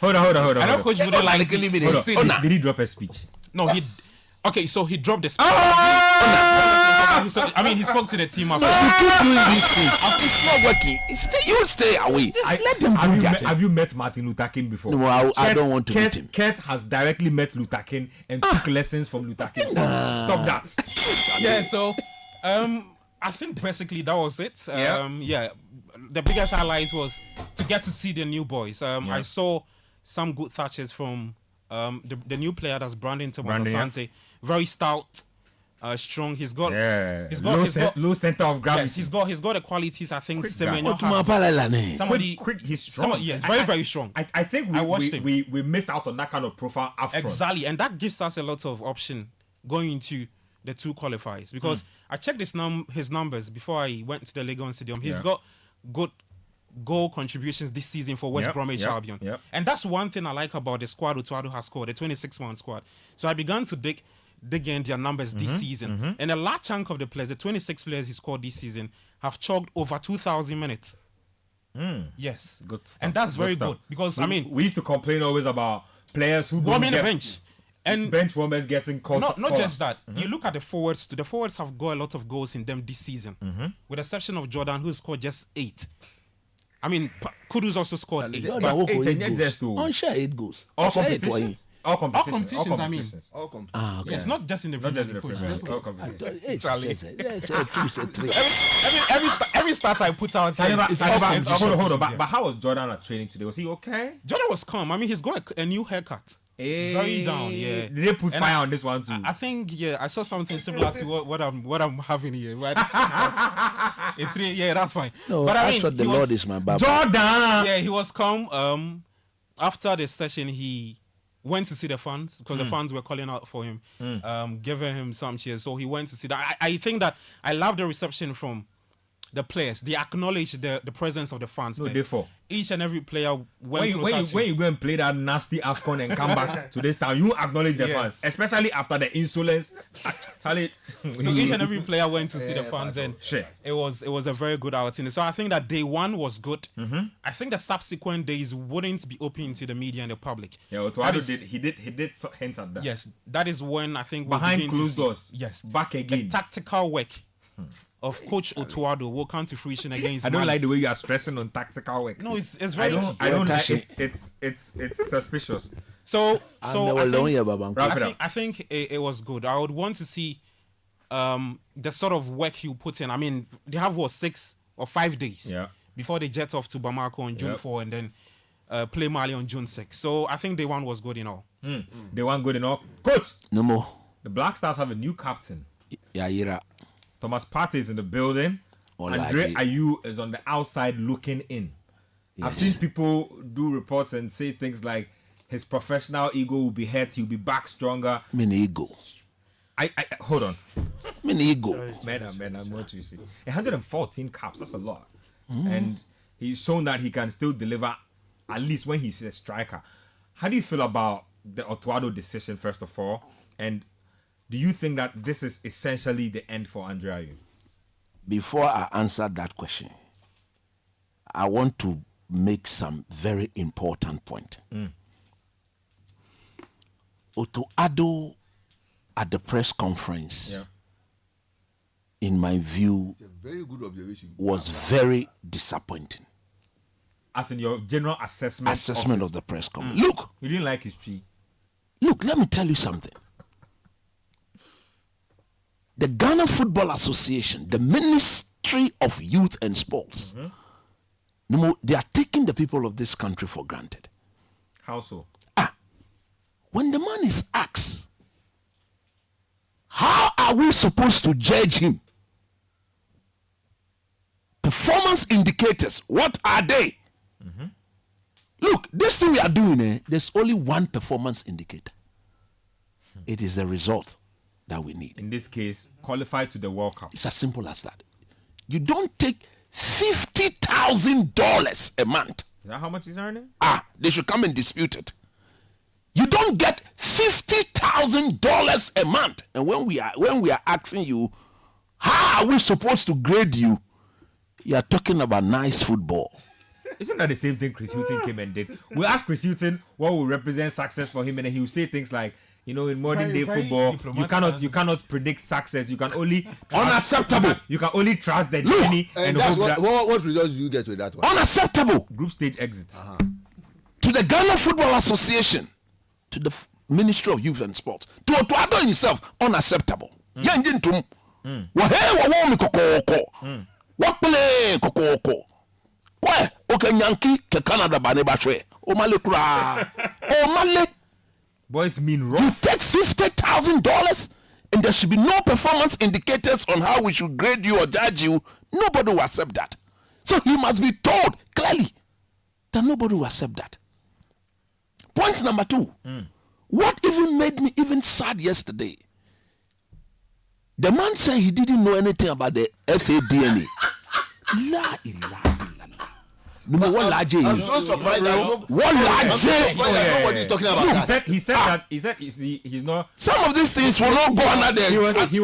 Hold on. I know Coach wouldn't like to Hold say on. this. Did he drop a speech? No, he... Okay, so he dropped the speech. He spoke to the team after. You keep doing these things. It's not working. You stay away. Let them do that. Have you met Martin Luther King before? No, I don't want to meet him. Kurt has directly met Luther King and took lessons from Luther King. Stop that. Yeah, so I think basically that was it. The biggest highlight was to get to see the new boys. I saw some good touches from the new player that's Brandon Thomas Asante. Very stout, strong. He's got low center of gravity. Yes, he's got the qualities I think Semenyo Somebody. somebody Quick, he's strong. yes, very strong. I think I watched him. we miss out on that kind of profile up front. Exactly, and that gives us a lot of option going into the two qualifiers because I checked his numbers before I went to the Legon Stadium. He's got good goal contributions this season for West Bromwich Albion. And that's one thing I like about the squad Otto has scored, the 26-man squad. So I began to dig in their numbers this season. And a large chunk of the players, the 26 players he scored this season, have chalked over 2,000 minutes. Yes. Good stuff. And that's very good because, we used to complain always about players who warming don't the get bench. And bench warmers getting calls. not just that. You look at the forwards too. The forwards have got a lot of goals in them this season. With the exception of Jordan, who scored just 8. Kudus also scored 8. But Share 8 goals. All competitions. All competitions. All competitions. Okay. It's not just in the Not just in the Premier Premier League. League, all competitions. Every start I put out here is all competitions. Hold on. But how was Jordan at training today? Was he okay? Jordan was calm. He's got a new haircut. Very down, yeah. Did they put fire on this one too? I think I saw something similar to what I'm having here. Right? That's fine. No, but that's what the Lord is my Baba. Jordan. Yeah, he was calm. After the session, he went to see the fans because the fans were calling out for him, giving him some cheers. So he went to see that. I think that I love the reception from the players. They acknowledge the presence of the fans. No, there. therefore. Each and every player When you go and play that nasty AFCON and come back to this town, you acknowledge the fans, especially after the insolence. Charlie, so each and every player went to see the fans, and it was a very good outing. So I think that day one was good. I think the subsequent days wouldn't be open to the media and the public. Yeah, Otto did hint at that. Yes, that is when I think behind closed doors. Yes, back again. The tactical work of Coach Otto will come to fruition against. I don't Mali. like the way you are stressing on tactical work. No, it's very. I don't like it's suspicious. So I think it was good. I would want to see the sort of work he put in. I mean, they have 6 or 5 days before they jet off to Bamako on June 4 and then play Mali on June 6. So I think day one was good in all. Day one good in all. Coach, No more. the Black Stars have a new captain. Yayira. Thomas Partey is in the building. Andre Ayew is on the outside looking in. Yes. I've seen people do reports and say things like his professional ego will be hurt, he'll be back stronger. Mini ego. I hold on. Mini ego. Man, I'm what you see. 114 caps, that's a lot. And he's shown that he can still deliver, at least when he's a striker. How do you feel about the Otto decision, first of all? And do you think that this is essentially the end for Andre Ayew? Before I answer that question, I want to make some very important point. Addo at the press conference, in my view, It's a very good observation. was very disappointing. As in your general assessment Of the press conference. Look, you didn't like his tree. Look, let me tell you something. The Ghana Football Association, the Ministry of Youth and Sports, they are taking the people of this country for granted. How so? When the man is asked, how are we supposed to judge him? Performance indicators, what are they? Look, this thing we are doing, there's only one performance indicator. It is the result that we need. In this case, qualified to the World Cup. It's as simple as that. You don't take $50,000 a month. Is that how much he's earning? They should come and dispute it. You don't get $50,000 a month. And when we are asking you, how are we supposed to grade you? You are talking about nice football. Isn't that the same thing Chris Hilton came and did? We asked Chris Hilton what will represent success for him, and then he will say things like, in modern day football, you cannot predict success. You can only unacceptable. You can only trust the journey. And that's what results do you get with that one? Unacceptable. Group stage exits. To the Ghana Football Association, to the Ministry of Youth and Sports, to Addo himself, unacceptable. Boys mean rough. You take $50,000 and there should be no performance indicators on how we should grade you or judge you. Nobody will accept that. So he must be told clearly that nobody will accept that. Point number 2. What even made me even sad yesterday? The man said he didn't know anything about the FADNA. La ilaha illallah. I'm so surprised that nobody's talking about that. He said that he's not. Some of these things will not go under there.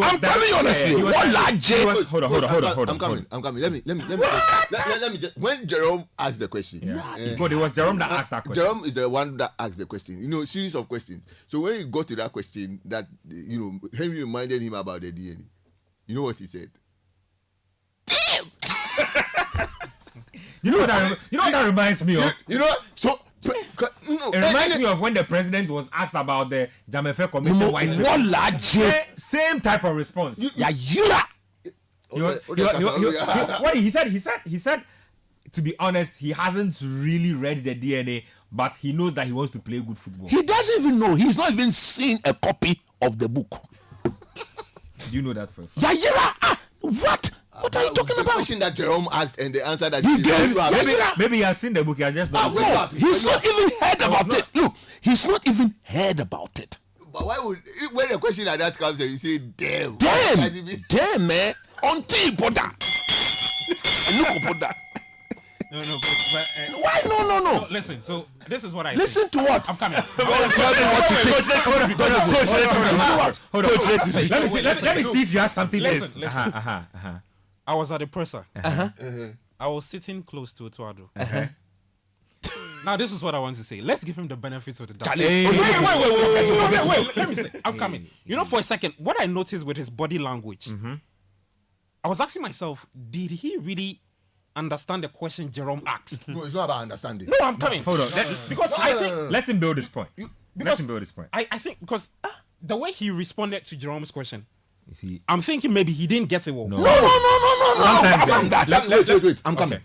I'm telling you honestly. Hold on. I'm coming. Let me just. When Jerome asked the question, it was Jerome that asked that question. Jerome is the one that asked the question. Series of questions. So when he got to that question, that Henry reminded him about the DNA. You know what he said? Damn. You know what that reminds me of? It reminds me of when the president was asked about the Jamefe Commission white paper. Same type of response. What he said, to be honest, he hasn't really read the DNA, but he knows that he wants to play good football. He doesn't even know. He's not even seen a copy of the book. Do you know that for a fact? What? What are you talking the about? question that Jerome asked and the answer that he gave. Maybe he has seen the book. He has just not. He's not even heard about it. Look, he's not even heard about it. But why would when a question like that comes and you say, damn, man, until Potter. No, but, Why no? listen. So this is what I Listen think. to what? I'm coming. Let me see if you have something else. Listen. I was at the presser. I was sitting close to Otto. Now this is what I want to say. Let's give him the benefits of the doubt. Wait. Let me say. I'm coming. You know, for a second, what I noticed with his body language, I was asking myself, did he really understand the question Jerome asked? No, it's not about understanding. No, I'm coming. Hold on. Because I think Let him build this point. Let him build this point. I think because the way he responded to Jerome's question, You see, I'm thinking maybe he didn't get it well. No. Sometimes Wait. I'm coming.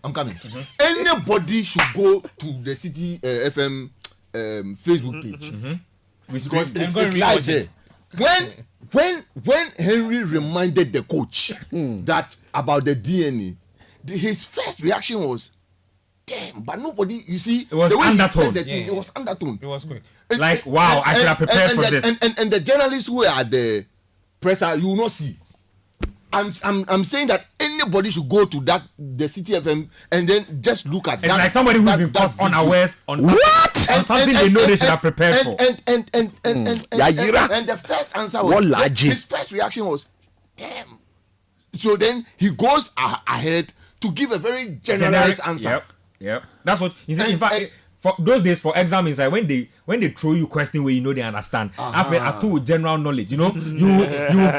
Anybody should go to the Citi FM Facebook page because it's live there. When Henry reminded the coach that about the DNA, his first reaction was, "Damn!" But nobody, you see, it was the way undertone. he said the thing, it was undertone. It was quick. Like, wow, I should have prepared for this. And the journalists who were at the presser, you will not see. I'm saying that anybody should go to the Citi FM and then just look at It's that. like somebody who's been caught unawares on something, on something they know they should have prepared for. And the first answer was, his first reaction was, "Damn." So then he goes ahead to give a very generalized answer. Yep. That's what you see. In fact, for those days for exam inside, when they throw you question where you know they understand, after a two general knowledge, you know, you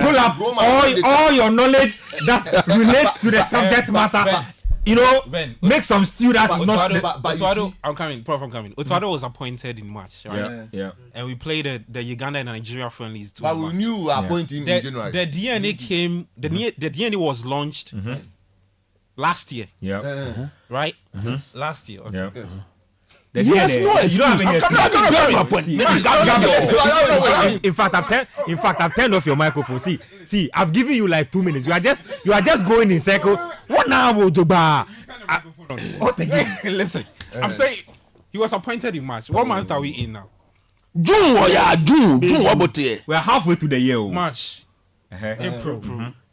pull up all your knowledge that relates to the subject matter. You know, make some stew that is not. Otto, I'm coming. Otto was appointed in March, right? Yeah. And we played the Uganda and Nigeria friendlies too. But we knew we were appointing him in January. The DNA came. The DNA was launched last year. Yeah. Right? Last year. Okay. Yeah. Yes, no, you don't have any excuse. In fact, I've turned off your microphone. See, I've given you like 2 minutes. You are just going in circle. What now, Wojoba? Listen, I'm saying he was appointed in March. What month are we in now? June, what about it? We're halfway to the year. March, April,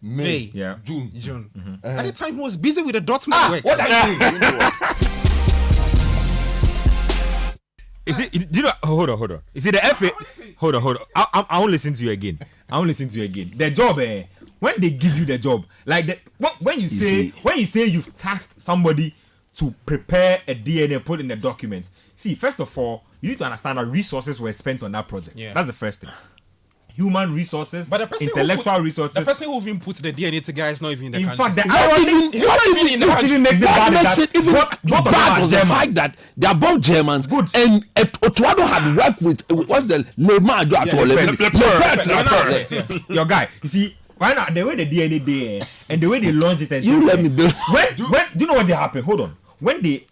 May, June. At the time, he was busy with the Dortmund work. What are you saying? Is it? Do you know? Hold on. Is it the FA? Hold on. I won't listen to you again. The job, when they give you the job, like when you say you've tasked somebody to prepare a DNA put in the document. See, first of all, you need to understand that resources were spent on that project. Yeah. That's the first thing. Human resources, but intellectual resources. The person who even puts the DNA together is not even in the country. In fact, what even makes it bad was the fact that they are both Germans. Good. And Otto had worked with what's the Le Mans your guy. You see, why not the way the DNA there and the way they launch it and you let me build. When do you know what they happen? Hold on. When they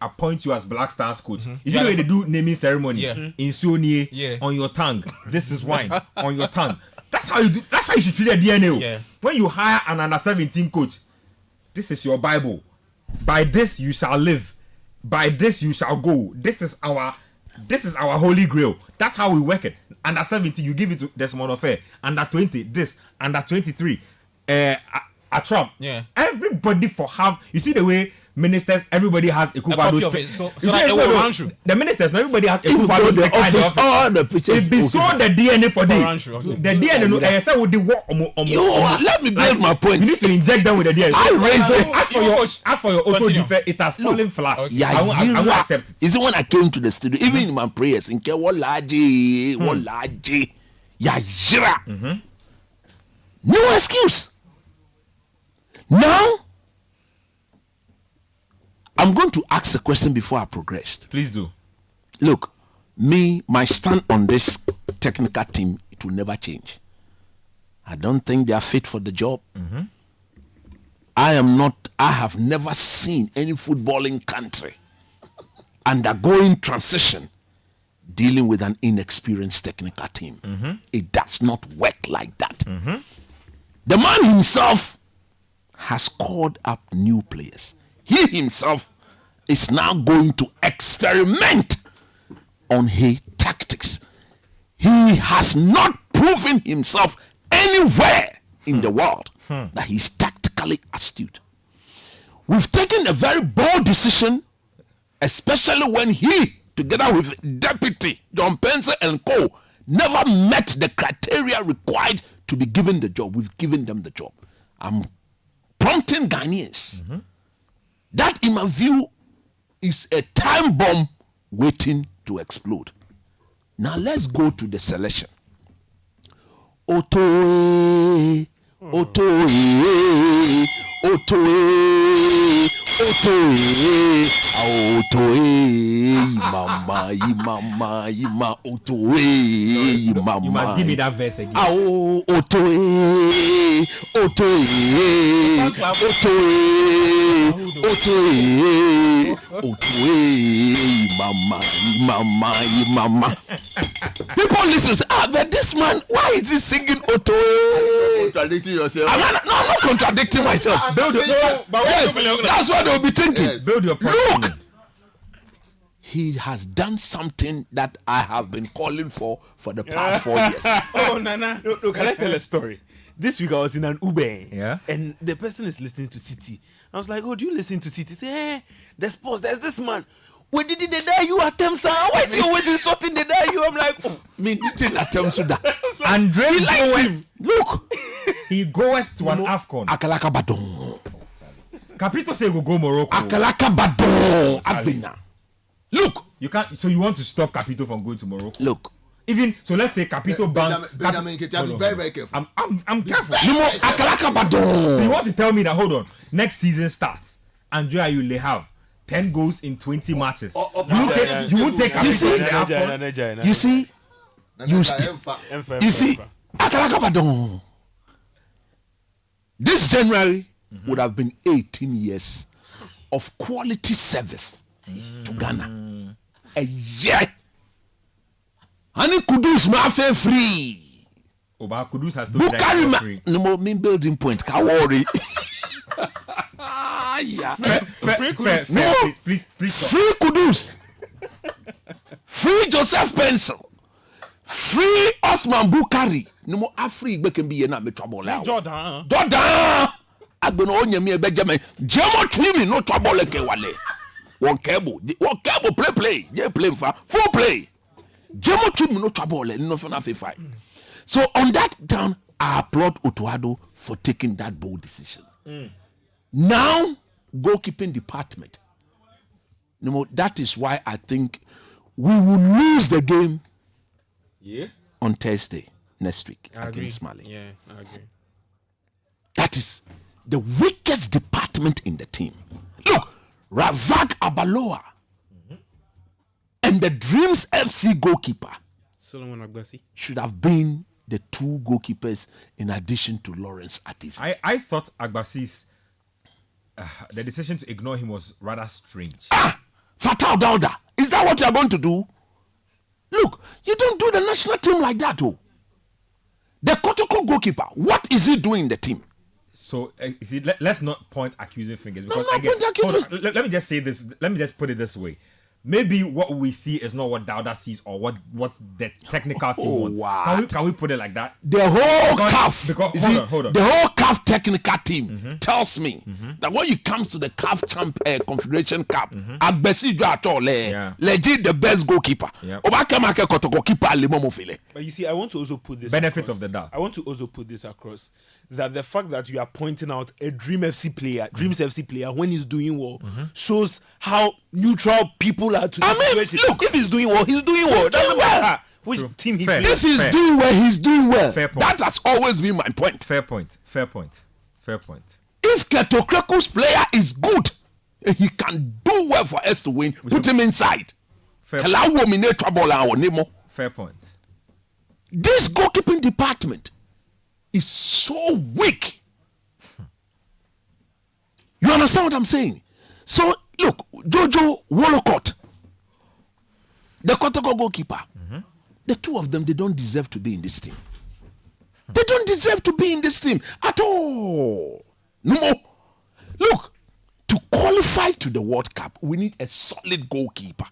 appoint you as Black Stars coach, you see the way they do naming ceremony in Sony on your tongue. This is wine on your tongue. That's how you do. That's how you should treat a DNA. Yeah. When you hire an under-17 coach, this is your Bible. By this you shall live. By this you shall go. This is our holy grail. That's how we work it. Under 17, you give it to Desmond Affair. Under 20, this. Under 23, a Trump. Yeah. Everybody you see the way ministers, everybody has a copy of it. So the ministers, everybody has a copy of the office. All the pictures. It be so the DNA for this. The DNA no. I said with the work. Let me build my point. You need to inject them with the DNA. I raise it. As for your auto defense, it has fallen flat. Okay. I won't accept it. Is it when I came to the studio, even in my prayers, in Wolaji, Yajira. No excuse. Now, I'm going to ask a question before I progress. Please do. Look, my stand on this technical team, it will never change. I don't think they are fit for the job. I have never seen any footballing country undergoing transition dealing with an inexperienced technical team. It does not work like that. The man himself has called up new players. He himself is now going to experiment on his tactics. He has not proven himself anywhere in the world that he's tactically astute. we've taken a very bold decision, especially when he, together with Deputy John Pence and co, never met the criteria required to be given the job. We've given them the job. I'm prompting Ghanaians. That, in my view, is a time bomb waiting to explode. Now let's go to the selection. Otto, Otto, Otto, Otto, mama, mama, Otto, mama. You must give me that verse again. Otto, Otto, mama. People listen and say, but this man, why is he singing Otto? Contradicting yourself. I'm not contradicting myself. That's what they'll be thinking. Yes. Build your point. Look, he has done something that I have been calling for the past 4 years. Oh, Nana. No, can I tell a story? This week I was in an Uber. Yeah. And the person is listening to Citi. I was like, oh, do you listen to Citi? Say, hey, the sports, there's this man. Where did they die you at Temsa? Why is he always insulting the die you? I'm like, oh. Me didn't attempt to that. Andre He likes goeth, him. Look, he goeth to an AFCON. Akalaka Badon. Capito say go Morocco. Akalaka Badon. Abina. Look, You can't. So you want to stop Capito from going to Morocco? look. Even so, let's say Capito bans. Benjamin Nketiah, Hold be on. very, very careful. I'm careful. No more Akalaka So you Badon. want to tell me that? Hold on. Next season starts. Andre Ayew will have 10 goals in 20 matches. You won't take Capito see? to the AFCON? You see, you see, Akalaka Badon. This January would have been 18 years of quality service to Ghana. A year. Honey Kudus ma fe free. Oba Kudus has told you that Bukari he's ma not free. no more mean building point. Ka worry. Yeah. Fair, please stop. Free Kudus. Free Joseph Pencil. Free Osman Bukari. No more Afri can be na me trouble now. Jordan. Jordan. Agbono onyame Benjamin. Jemo twimi no trouble ke wale. One cable play. Yeah, play full play. Jemo twimi no trouble no for na fight. So on that down, I applaud Otto for taking that bold decision. Now, goalkeeping department. No more, that is why I think we will lose the game on Thursday next week against Mali. Yeah, I agree. That is the weakest department in the team. Look, Razak Abaloa and the Dreams FC goalkeeper Solomon Agbasi. should have been the two goalkeepers in addition to Lawrence Adis. I thought Agbasi's the decision to ignore him was rather strange. Fatal Dauda, is that what you are going to do? Look, you don't do the national team like that, oh. The Kotoko goalkeeper, what is he doing in the team? So see, let's not point accusing fingers because not point accusing. hold on, let me just say this. Let me just put it this way. Maybe what we see is not what Dauda sees or what the technical team wants. What? Can we put it like that? The whole CAF, hold on. the whole CAF technical team tells me that when it comes to the CAF Confederation Cup, Agbesi Joatole, legit the best goalkeeper. Obakemake Kotoko keeper Limomo File. But you see, I want to also put this Benefit across. of the doubt. I want to also put this across that the fact that you are pointing out a Dreams FC player when he's doing well shows how neutral people are to the situation. Look, if he's doing well, he's doing well. Doesn't matter which True. team he Fair. plays. If he's doing well, he's doing well. Fair point. That has always been my point. Fair point. If Ketokreko's player is good, he can do well for us to win. Put him inside. Fair point. This goalkeeping department is so weak. You understand what I'm saying? So, look, Jojo Wolocott, the Kotoko goalkeeper, the two of them, they don't deserve to be in this team. They don't deserve to be in this team at all. No more. Look, to qualify to the World Cup, we need a solid goalkeeper.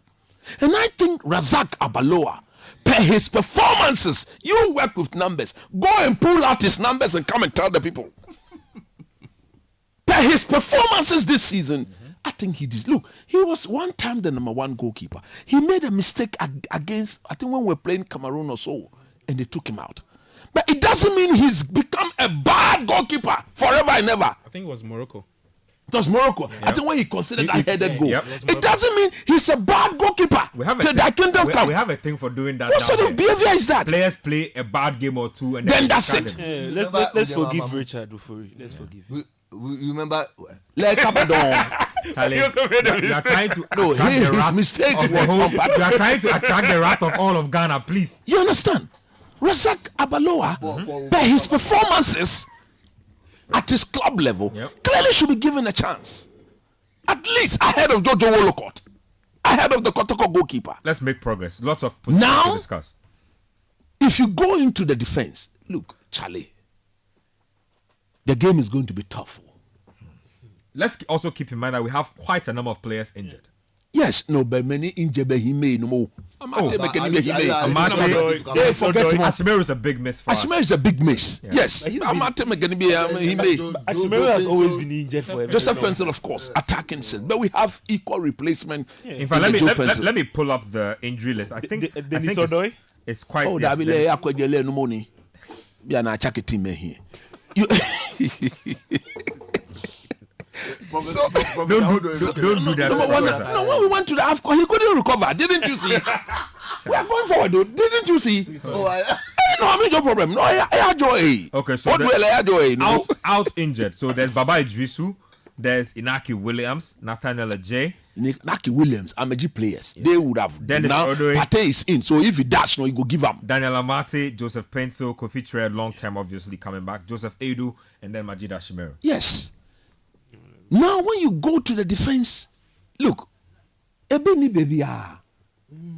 And I think Razak Abaloa, per his performances, you work with numbers. Go and pull out his numbers and come and tell the people. But his performances this season, I think he did. Look, he was one time the number 1 goalkeeper. He made a mistake against, I think when we were playing Cameroon or so, and they took him out. But it doesn't mean he's become a bad goalkeeper forever and ever. I think it was Morocco. It was Morocco. I think when he considered that headed goal, Yep. it doesn't mean he's a bad goalkeeper. We have a Till that kingdom come. we have a thing for doing that. What now sort of here. behavior is that? Players play a bad game or two, and Then they that's discard it. them. Let's Remember- forgive Richard. Let's forgive. We remember Like Cabadon. Charlie, you are trying to No, attract he- the his wrath mistake of the was whole. on purpose. You are trying to attract the wrath of all of Ghana, please. You understand? Razak Abaloa, by his performances at his club level, Yep. clearly should be given a chance. At least ahead of Jojo Wolocott, ahead of the Kotoko goalkeeper. Let's make progress. Lots of positions Now- to discuss. If you go into the defense, look, Charlie, the game is going to be tough. Let's also keep in mind that we have quite a number of players injured. Yes, no, but many injured he may no more. Amate Mekeni he may. Amate- Forget him. Ashimere is a big miss for us. Ashima is a big miss. Yes, Amate Mekeni he may. Ashimere has always been injured for Joseph Pencil, of course, attacking sense, but we have equal replacement. In fact, in the Joe let Pencil. me pull up the injury list. I think Denis it's- Odoi? It's quite. Oh, yes, that be there is- like akwedele no money. Be an check it team here. You Don't do that. number one, Professor. no, when we went to the AFCON, he couldn't recover. Didn't you see? We are going forward, though. Didn't you see? Oh, No, I mean no problem. No, I joy. Okay, so What the- will I joy? No. out injured. So there's Baba Idrisu, there's Inaki Williams, Nathaniel Ajay. Naki Williams, Ameji players. They would have. Dennis Now Odoi. Partey is in, so if he dash, no, you go give him. Daniel Amate, Joseph Pencil, Kofi Tread, long term obviously coming back, Joseph Addo, and then Majid Ashimere. Yes. Now, when you go to the defense, look, Ebeni baby,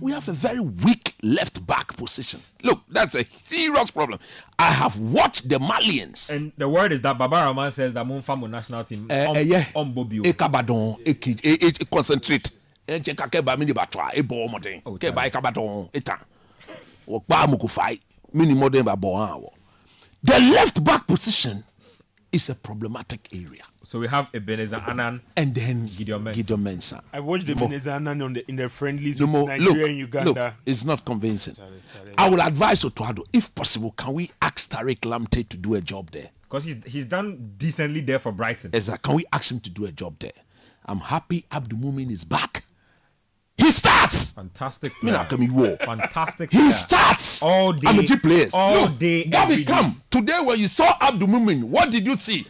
we have a very weak left back position. Look, that's a serious problem. I have watched the Malians. And the word is that Baba Rahman says that Munfamu national team Yeah. on Bobio. Ekabadon, concentrate. Check Keba mini batwa, ebo moden. Keba Ekabadon, eta. Wakba mukufai, mini modern babo. The left back position is a problematic area. So we have Ebenezer Annan. And then Gideon Mensah. I watched the Venezuelan in the friendlies No with more. Nigeria Look, and Uganda. look, it's not convincing. I will advise Otto, if possible, can we ask Tariq Lamptey to do a job there? Because he's done decently there for Brighton. Can we ask him to do a job there? I'm happy Abdul Mumin is back. He starts. Fantastic Me player. not come war. Fantastic He player. starts. All day. Amateur players. All Look, day, Gabby, every day. come. Today when you saw Abdul Mumin, what did you see?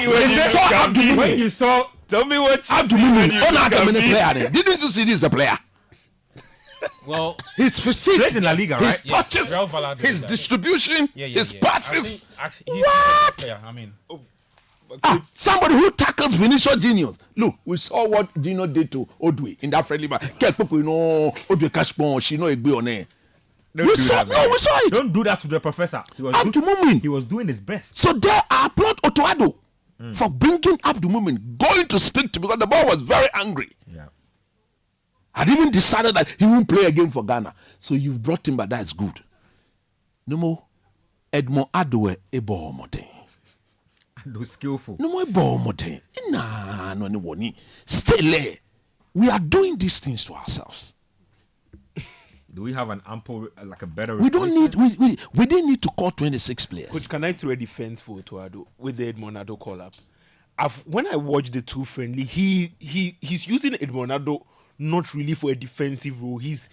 When you saw Abdul When Mumin, you saw Tell me what you Abdul see when Mumin, you on look at a me. player there. Didn't you see this is a player? Well, His physique, plays in La Liga, his right? Yes, touches, Real Valladolid, his yeah. distribution, his passes. He's a good player. I mean, Somebody who tackles Vinicius Junior. Look, we saw what Gino did to Odwe in that friendly match. Odwe cash ball, she know a on there. Don't We do saw, that, no, man. we saw it. Don't do that to the professor. Abdul Mumin. He was doing his best. So there, I applaud Otto Addo for bringing Abdul Mumin, going to speak to because the boy was very angry. Yeah. Had even decided that he won't play again for Ghana. So you've brought him, but that's good. No more Edmond Adoe Ebo Moden. Those skillful. No more Ebo Moden. Nah, no, no, no. Stay there. We are doing these things to ourselves. Do we have an ample, like a better? We don't need. replacement? We didn't need to call 26 players. Coach, can I throw a defense for Tuado with the Edmonado call up? When I watched the two friendly, he's using Edmonado not really for a defensive role. He's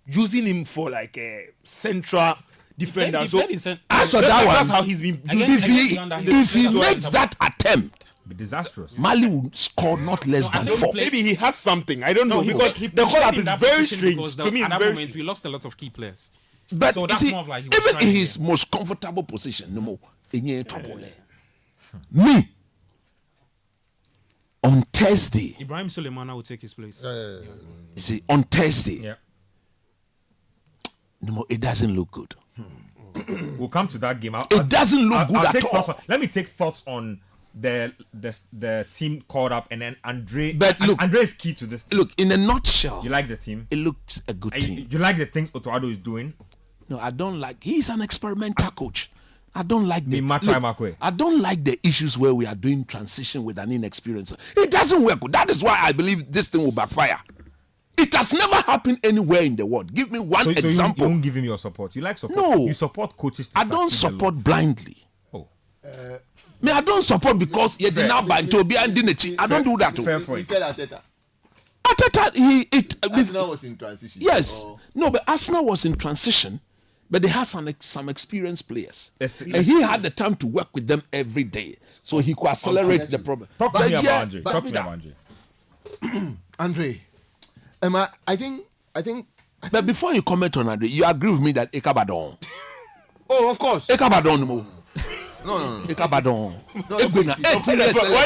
using him for like a central defender. So As for that that's one, how he's been. if he makes that attempt, Be disastrous. Mali will score not less than 4. Maybe he has something. I don't know because he the call up in is that very position strange. because To me, at it's that very moment strange. we lost a lot of key players. But So you that's see, more of like he was even trying in to his get- most comfortable position, no more. Me on Thursday, Ibrahim Suleimana will take his place. you see, on Thursday, Yeah. no more. It doesn't look good. We'll come to that game. It doesn't look good at take all. thoughts on- let me take thoughts on the team called up, and then Andre. But look- Andre is key to this team. Look, in a nutshell, You like the team? it looks a good You team. you like the things Otto Addo is doing? No, I don't like. He's an experimental coach. I don't like the I don't like the issues where we are doing transition with an inexperienced. It doesn't work. That is why I believe this thing will backfire. It has never happened anywhere in the world. Give me one example. You won't give him your support. You like support? No. You support coaches. I don't support blindly. Oh. I don't support because I don't do that. Fair point. Arteta, Arsenal was in transition. Yes. No, but Arsenal was in transition. But they had some experienced players. And he had the time to work with them every day. So he could accelerate the problem. Talk to me about Andre. Andre, I think. But before you comment on Andre, you agree with me that Ekabadon. Oh, of course. Ekabadon. No. Ekabadon. Why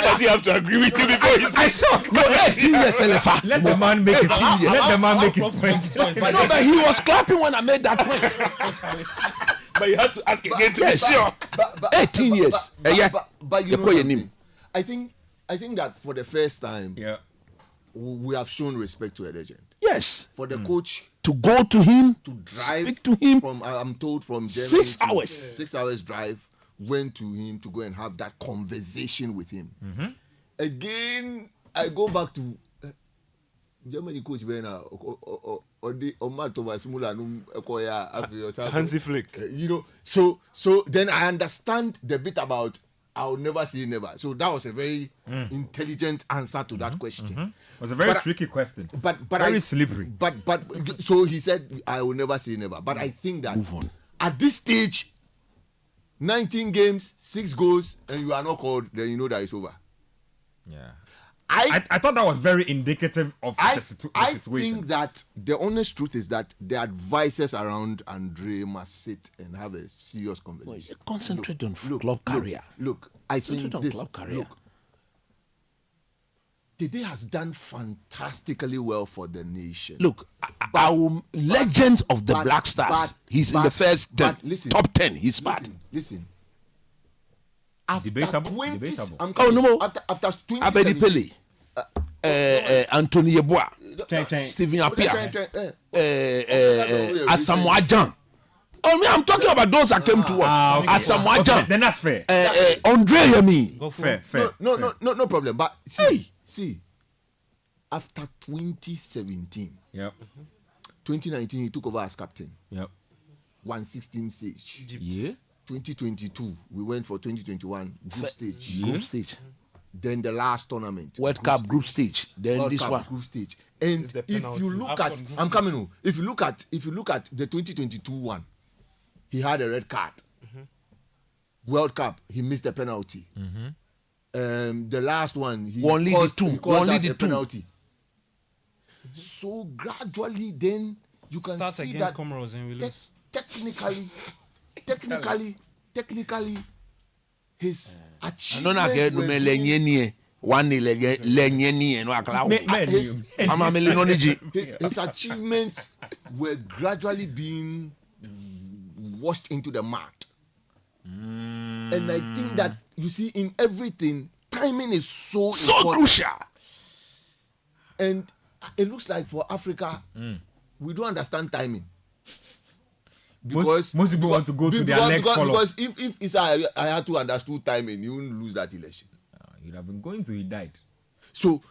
does he have to agree with you before I saw. No, 18 years LFA. Let the man make his point. No, but he was clapping when I made that point. But you have to ask again to be sure. 18 years. But you know, I think that for the first time, we have shown respect to a legend. Yes. For the coach to go to him, to drive, speak to him. I'm told from Germany 6 hours. 6 hours drive. Went to him to go and have that conversation with him. Again, I go back to Germany coach Hansi Flick. So then I understand the bit about I'll never say never. So that was a very intelligent answer to that question. It was a very tricky question. But very slippery. But so he said I will never say never. But I think that at this stage, 19 games, 6 goals, and you are not called, then you know that it's over. Yeah. I thought that was very indicative of the situation. I think that the honest truth is that the advisors around Andre must sit and have a serious conversation. Concentrate on club career. Look, I think this. Club career. Look, Dede has done fantastically well for the nation. Look, our legend of the Black Stars, he's in the first top 10. He's bad. Listen. After Debatable. 20, I'm Oh, no. After 20, Abedi Pele, Anthony Yeboah, Stephen Appiah, Asamoah Gyan. I'm talking about those that came to work. Asamoah Gyan. Then that's fair. Andre Yemi. Fair. No problem. But see, after 2017, 2019 he took over as captain. 116 stage. Yeah. 2022 we went for 2021 group stage. Then the last tournament, World Cup group stage. Then World this Cup one. group stage. And if you look at, I'm coming on. If you look at the 2022 one, he had a red card. World Cup, he missed a penalty. The last one, he only caused the a penalty. So gradually, then you can Starts see against that Comoros and we lose. technically, his achievements his achievements were gradually being washed into the mud. And I think that, you see, in everything, timing is so crucial. And it looks like for Africa, we don't understand timing. Because most people want to go to their next follow. Because if Issa Hayatou understood timing, he wouldn't lose that election. He'd have been going to, he died. So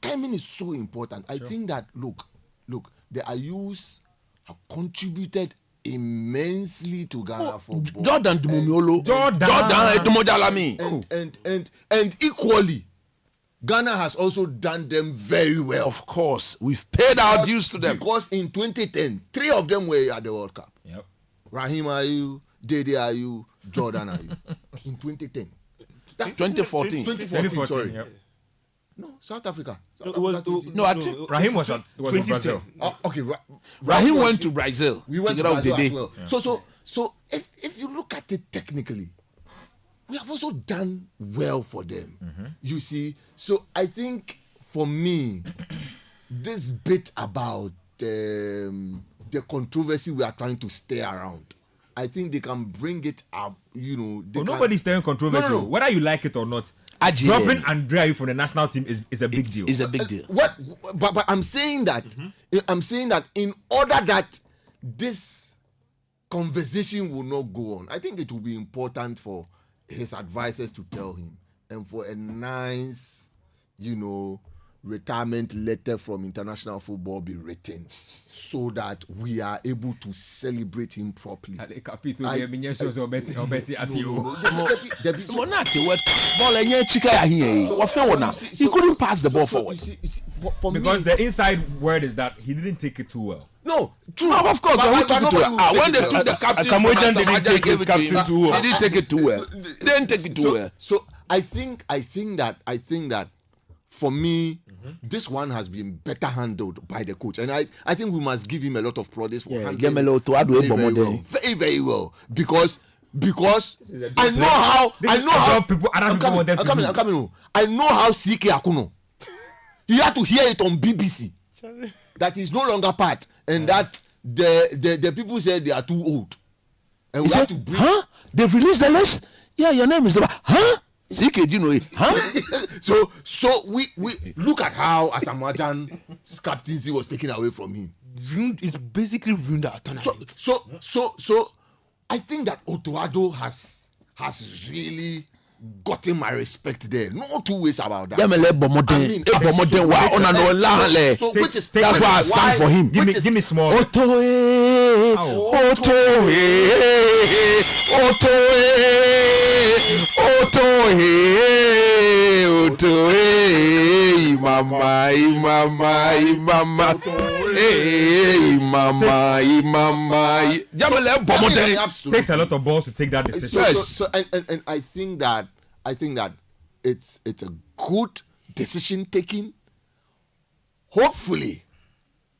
timing is so important. I think that look, the Ayews have contributed immensely to Ghana football. Jordan Dumumiolo, Jordan Edumodalami, and equally, Ghana has also done them very well. Of course, we've paid our dues to them. Because in 2010, 3 of them were at the World Cup. Yep. Rahim Ayew, Dede Ayew, Jordan Ayew. In 2010. That's 2014. 2014, sorry. Yep. No, South Africa. Rahim was in Brazil. Okay, Rahim went to Brazil. We went to Brazil as well. Yeah. So if you look at it technically, we have also done well for them. You see, so I think for me, this bit about the controversy we are trying to stay around, I think they can bring it up. Nobody's stirring controversy. No. Whether you like it or not, dropping Andre Ayew from the national team is a big deal. It's a big deal. But I'm saying that in order that this conversation will not go on. I think it will be important for his advisors to tell him, and for a nice, retirement letter from international football be written, so that we are able to celebrate him properly. He couldn't pass the ball forward. Because the inside word is that he didn't take it too well. No, true. No, of course. When they took the captain, Samoan didn't take his captain too well. He didn't take it too well. They didn't take it too well. So I think that for me, this one has been better handled by the coach, and I think we must give him a lot of praise for handling it very, very well, because I know how I'm coming. I know how CK Akuno, he had to hear it on BBC that he's no longer part, and that the people said they are too old, and we have to bring. They've released the list. Yeah, your name is CK, do you know it? So we look at how Asamoah's captaincy was taken away from him. It's basically ruined our tournament. So I think that Otto has really gotten my respect there. No two ways about that. That's why I sang for him. Give me small. Otto, mama. Takes a lot of balls to take that decision. So and I think that it's a good decision taking. Hopefully,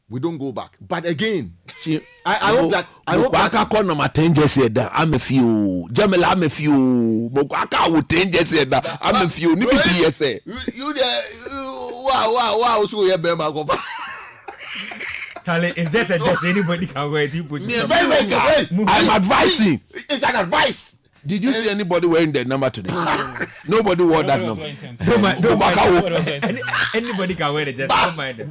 we don't go back. But again, I hope that number 10 just said that I'm a few. Jamel, I'm a few. Mokwaka would 10 just said that I'm a few. You there? Wow. So you better go. Charlie, it's just anybody can wear it. You put I'm advising. It's an advice. Did you see anybody wearing that number today? Nobody wore that number. Anybody can wear it. Just don't mind it.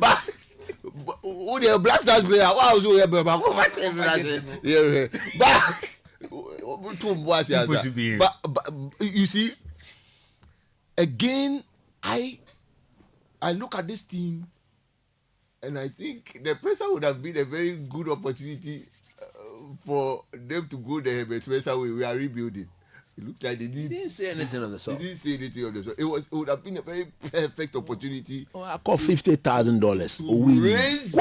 Who the Black Stars player? Wow, so you better go. But you see, again, I look at this team, and I think the pressure would have been a very good opportunity for them to go the Mesa way. We are rebuilding. It looks like they didn't say anything of the sort. It would have been a very perfect opportunity. I call $50,000 to raise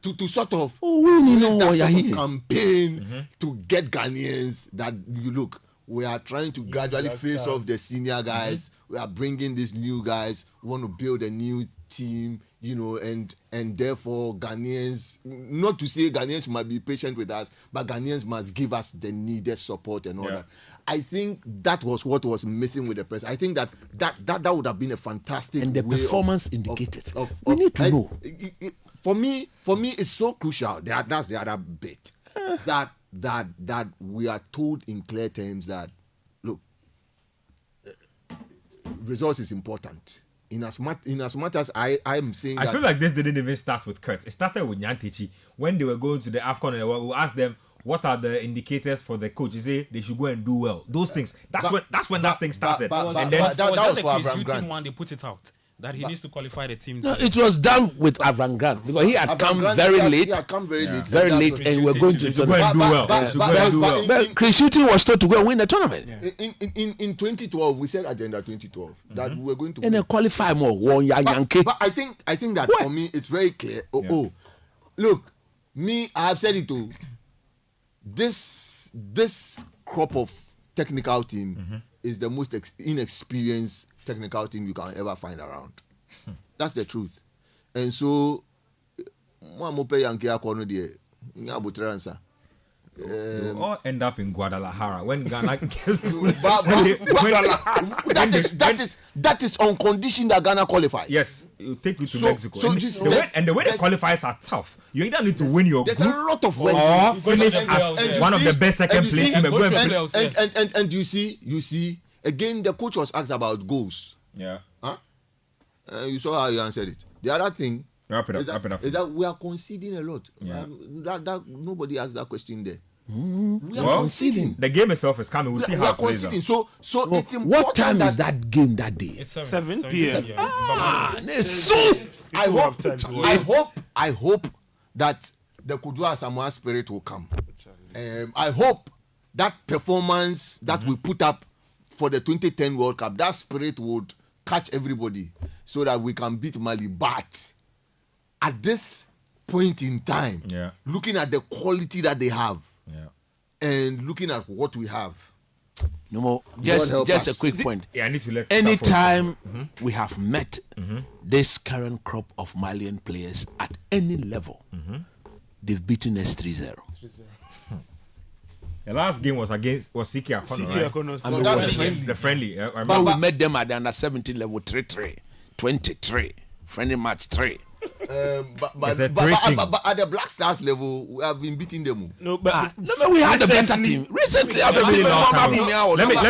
to sort of raise that sort of campaign to get Ghanaians that you look. We are trying to gradually face off the senior guys. We are bringing these new guys. We want to build a new team, and therefore Ghanaians, not to say Ghanaians might be patient with us, but Ghanaians must give us the needed support and all that. I think that was what was missing with the press. I think that would have been a fantastic and the way performance indicated. We need to know. For me, it's so crucial. That's the other bit. That we are told in clear terms that, look, results is important. In as much as I'm saying I that, feel like this didn't even start with Kurt. It started with Nyantechi. When they were going to the AFCON and we asked them, what are the indicators for the coach? You say they should go and do well. Those things. That's when that thing started. And then that was for Chris Hughton one. They put it out that he needs to qualify the team. No, it was done with Avram Grant because he had come very late. Very late, and we're going to do well. But Chris Hughton was told to go and win the tournament. In 2012, we said agenda 2012 that we were going to and then qualify more. But I think that for me it's very clear. Look, me, I have said it too. This crop of technical team is the most inexperienced technical team you can ever find around. That's the truth. And so, all end up in Guadalajara when Ghana gets that is on condition that Ghana qualifies. Yes, you take you to Mexico. The way the qualifiers are tough. You either need to win your group, a lot of work, or finish as one of the best second place. And you see, again, the coach was asked about goals. Yeah. You saw how he answered it. The other thing wrap it up. is that we are conceding a lot. Yeah. That nobody asked that question there. We are conceding. The game itself is coming. We'll see We how are it plays conceding. out. So it's important. What time is that game that day? It's 7 p.m. I hope that the Kudua Samoa spirit will come. I hope that performance that we put up for the 2010 World Cup, that spirit would catch everybody so that we can beat Mali. But at this point in time, looking at the quality that they have, and looking at what we have. No more. Just a quick point. I need to let. Anytime we have met this current crop of Malian players at any level, they've beaten us 3-0. The last game was against Siki Akono, the friendly. But we met them at the under 17 level 3-3, 23, friendly match 3. But at the Black Stars level, we have been beating them. No, but we had a better team recently. Let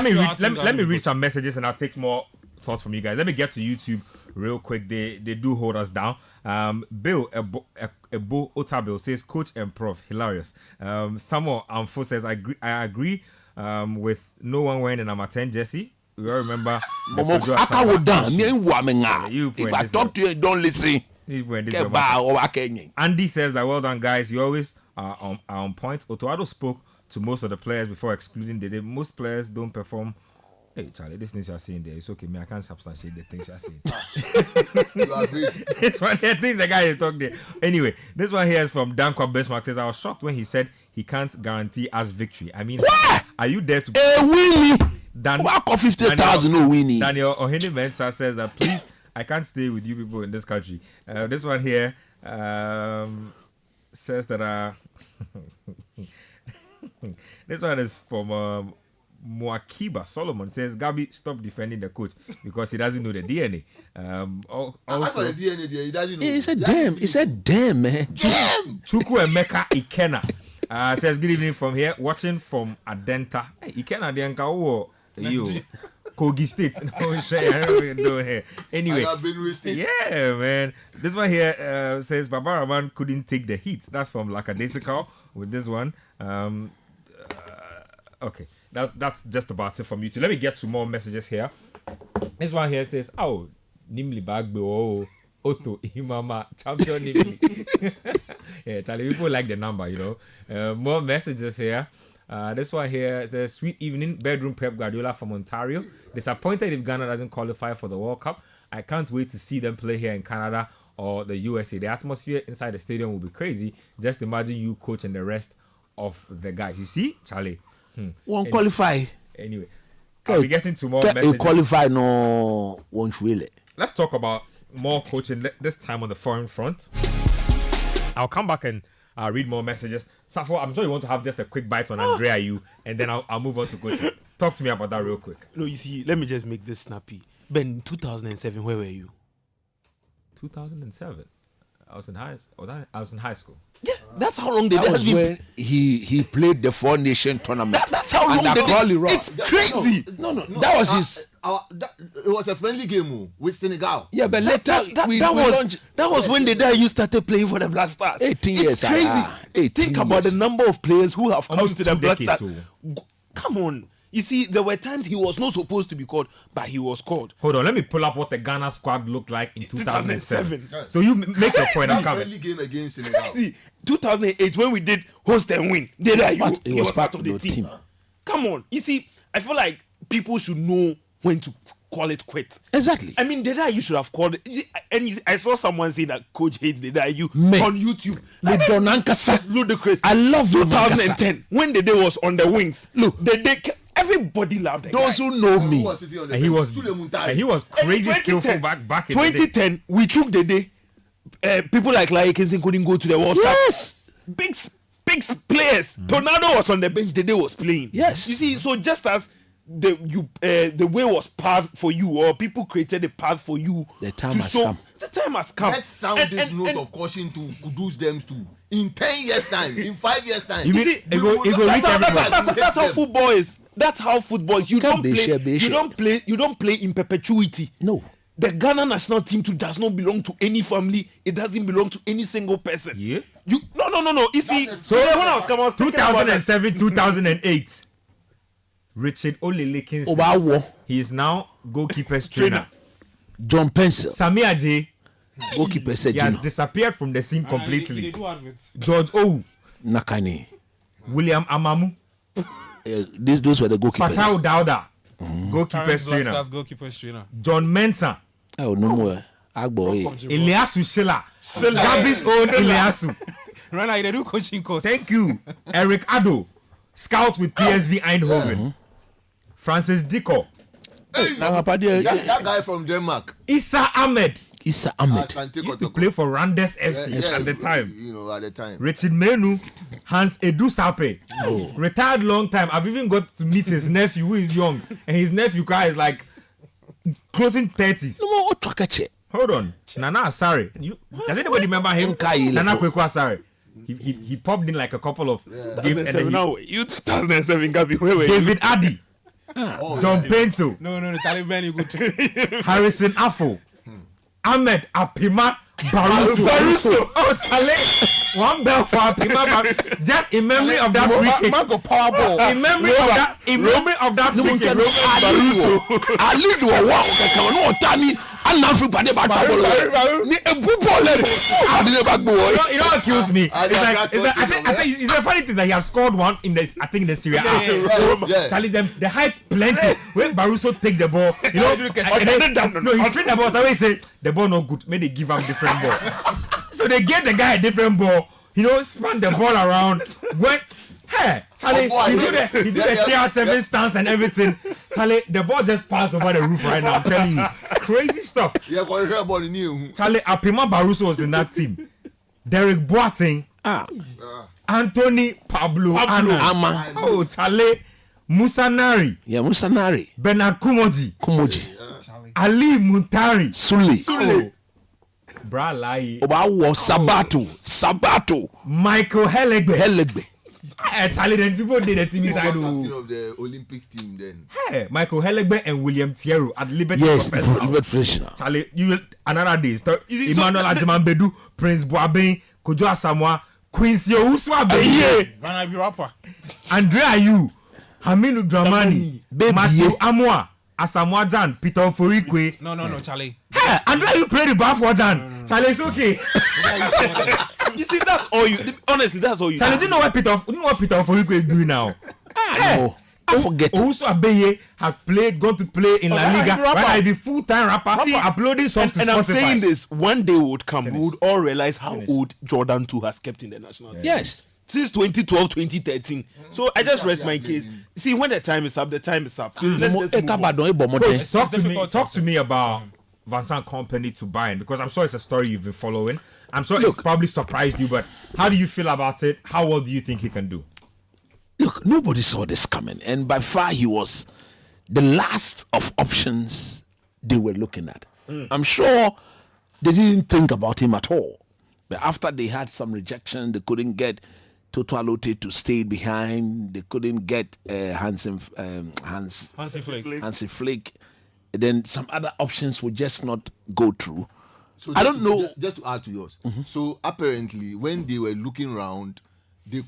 me read some messages and I'll take more thoughts from you guys. Let me get to YouTube real quick. They do hold us down. Bill Ebo Otabil says Coach and Prof hilarious. Samuel Amfo says I agree with no one wearing a number 10 jersey. We all remember. If I talk to you, don't listen. Andy says that well done guys, you always are on point. Otto spoke to most of the players before excluding the day. Most players don't perform. Hey Charlie, this things you are saying there, it's okay, man. I can't substantiate the things you are saying. This one here, things the guy is talking there. Anyway, this one here is from Dankwa Besmark says I was shocked when he said he can't guarantee us victory. I mean, are you there to Winnie? Walk off 50,000 no Winnie. Daniel Ohene Mensah says that please, I can't stay with you people in this country. This one here says that this one is from Muakiba Solomon says Gabi stop defending the coach because he doesn't know the DNA. Also, the DNA there, he doesn't know. He said damn man. Damn. Chuku Emeka Ikena says good evening from here watching from Adenta. Hey, Ikena Dianka you Kogi State. Anyway, yeah, man. This one here says Baba Rahman couldn't take the heat. That's from Lakadesical with this one. Okay, that's just about it from YouTube. Let me get to more messages here. This one here says, "Oh, Nimli Bagbo, Otto, Imama, champion Nimli." Yeah, Charlie, people like the number, you know. More messages here. This one here says, "Sweet evening, bedroom Pep Guardiola from Ontario. Disappointed if Ghana doesn't qualify for the World Cup. I can't wait to see them play here in Canada or the USA. The atmosphere inside the stadium will be crazy. Just imagine you, coach, and the rest of the guys. You see, Charlie." Won't qualify. Anyway, I'll be getting to more messages. Qualify no won't really. Let's talk about more coaching this time on the foreign front. I'll come back and read more messages. Safo, I'm sure you want to have just a quick bite on Andre Ayew, and then I'll move on to coaching. Talk to me about that real quick. No, you see, let me just make this snappy. Ben, 2007, where were you? 2007. I was in high school. Yeah, that's how long That was when he played the Four Nation tournament. That's how long they did. It's crazy. No. That was his. It was a friendly game with Senegal. Yeah, but later that was when the guy you started playing for the Black Stars. 18 years. It's crazy. Think about the number of players who have come to the Black Stars. Come on. You see, there were times he was not supposed to be called, but he was called. Hold on, let me pull up what the Ghana squad looked like in 2007. So you make your point. I'm coming. Friendly game against Senegal. See, 2008 when we did host and win, he was part of the team. Come on, you see, I feel like people should know when to call it quits. Exactly. I mean, the you should have called it. And I saw someone say that coach hates the you on YouTube. Like, ludicrous. I love 2010 when the day was on the wings. Look, the day. Everybody loved those who know me. He was crazy skillful back in 2010, we took the day. People like Kinsey couldn't go to the World Cup. Yes. Big players. Tornado was on the bench. The day was playing. Yes. You see, so just as the way was path for you, or people created a path for you. The time has come. The time has come. Let's sound this note of caution to Kudus them too. In 10 years' time, in 5 years' time. That's how football is. That's how football is. You don't play in perpetuity. No. the Ghana national team too does not belong to any family. It doesn't belong to any single person. Yeah. No. You see, So today when I was coming, 2007, 2008. Richard Olelekins. Obawo, He is now goalkeeper's trainer. John Pencil, Sami Aje, goalkeeper said, he has disappeared from the scene completely. They do adverts. George Owu, Nakani. William Amamu, Those were the goalkeepers. Fatau Dauda, goalkeeper's Current Black trainer. Stars goalkeeper's trainer. John Mensah, Oh, no more. Agbo. Eliasu Shila, Gabby's own Eliasu. Right now, they do coaching course. Thank you. Eric Addo, scout with PSV Eindhoven. Francis Diko, That guy from Denmark. Issa Ahmed, Issa Ahmed. Asante used to Kotoko. play for Randers FC at the time. You know, at the time. Richard Menu, Hans Edu Sape, retired long time. I've even got to meet his nephew who is young, and his nephew guy is like closing 30s. No more Otwakache. Hold on, Nana Asare. Does anybody remember him? Nkai Nana Ileko. Kweku Asare. He popped in like a couple of games, and then Now, you 2007 Gabi, where were you? David Addy, Oh, John Pencil, No, Charlie Benny good. Harrison Afo, Ahmed Apima Baruso. Oh, Chale. One bell for Apima Baruso. Just in memory of that free kick. Marco Powerball. In memory of that free kick. Ali do a walk. No Tani. And now for Pade Batabolo. Ni a football level. I didn't back boy. You know what kills me? I think it's a funny thing that he has scored one in this. I think in the Serie A. Yeah. Charlie, them the hype plenty. When Baruso take the ball, you know, he spin the ball. So he say the ball no good. Maybe they give him different ball. So they get the guy a different ball. You know, span the ball around. When hey, Charlie, he do the CR7 stance and everything. Charlie, the ball just passed over the roof right now. I'm telling you, crazy stuff. Yeah, because hear about the new. Charlie, Apima Baruso was in that team. Derek Boateng, Anthony Pablo Anna. Ama. Oh, Charlie, Musa Nari, Yeah, Musanari. Bernard Kumoji, Kumoji. Ali Muntari, Sule. oh, Bra Lai, Obawo Sabato. Michael Hellegbe. Hellegbe. Charlie, then people did the team inside. Captain Oh. of the Olympics team then. Hey, Michael Hellegbe and William Thierry at Liberty. Yes, Professional. Robert Freshener. Charlie, you will another day. Emmanuel Ajimanbedu, Prince Boabeng, Kojo Asamoah, Quincy Owusu-Abenye, Ghana be rapper. Andre Ayew, Haminu Dramani, Baby, Matthew yeah. Amoah, Asamoah Gyan, Peter Oforikwe. No, Charlie. Hey, Andre Ayew played the bar for Gyan. Charlie, it's okay. You see, that's all you. Honestly, that's all you. Charlie, do you know what Peter Oforikwe is doing now? No, I forget. Owusu-Abenye has gone to play in La Okay, Liga. rapper. Right now, he'll be full-time rapper, See, uploading songs to And I'm Spotify. saying this, one day would come, we would all realize how old Jordan 2 has kept in the national team. Yes. Since 2012, 2013. So I just rest my case. See, when the time is up, the time is up. Let's just move on. Coach, talk difficult to to me about Vincent Kompany to Bayern, because I'm sure it's a story you've been following. I'm sure it's probably surprised you, but how do you feel about it? How well do you think he can do? Look, nobody saw this coming, and by far he was the last of options they were looking at. I'm sure they didn't think about him at all. But after they had some rejection, they couldn't get Toto Alote to stay behind. They couldn't get Hansi Flick. Then some other options would just not go through. So I don't know. Just to add to yours. So apparently, when they were looking around, they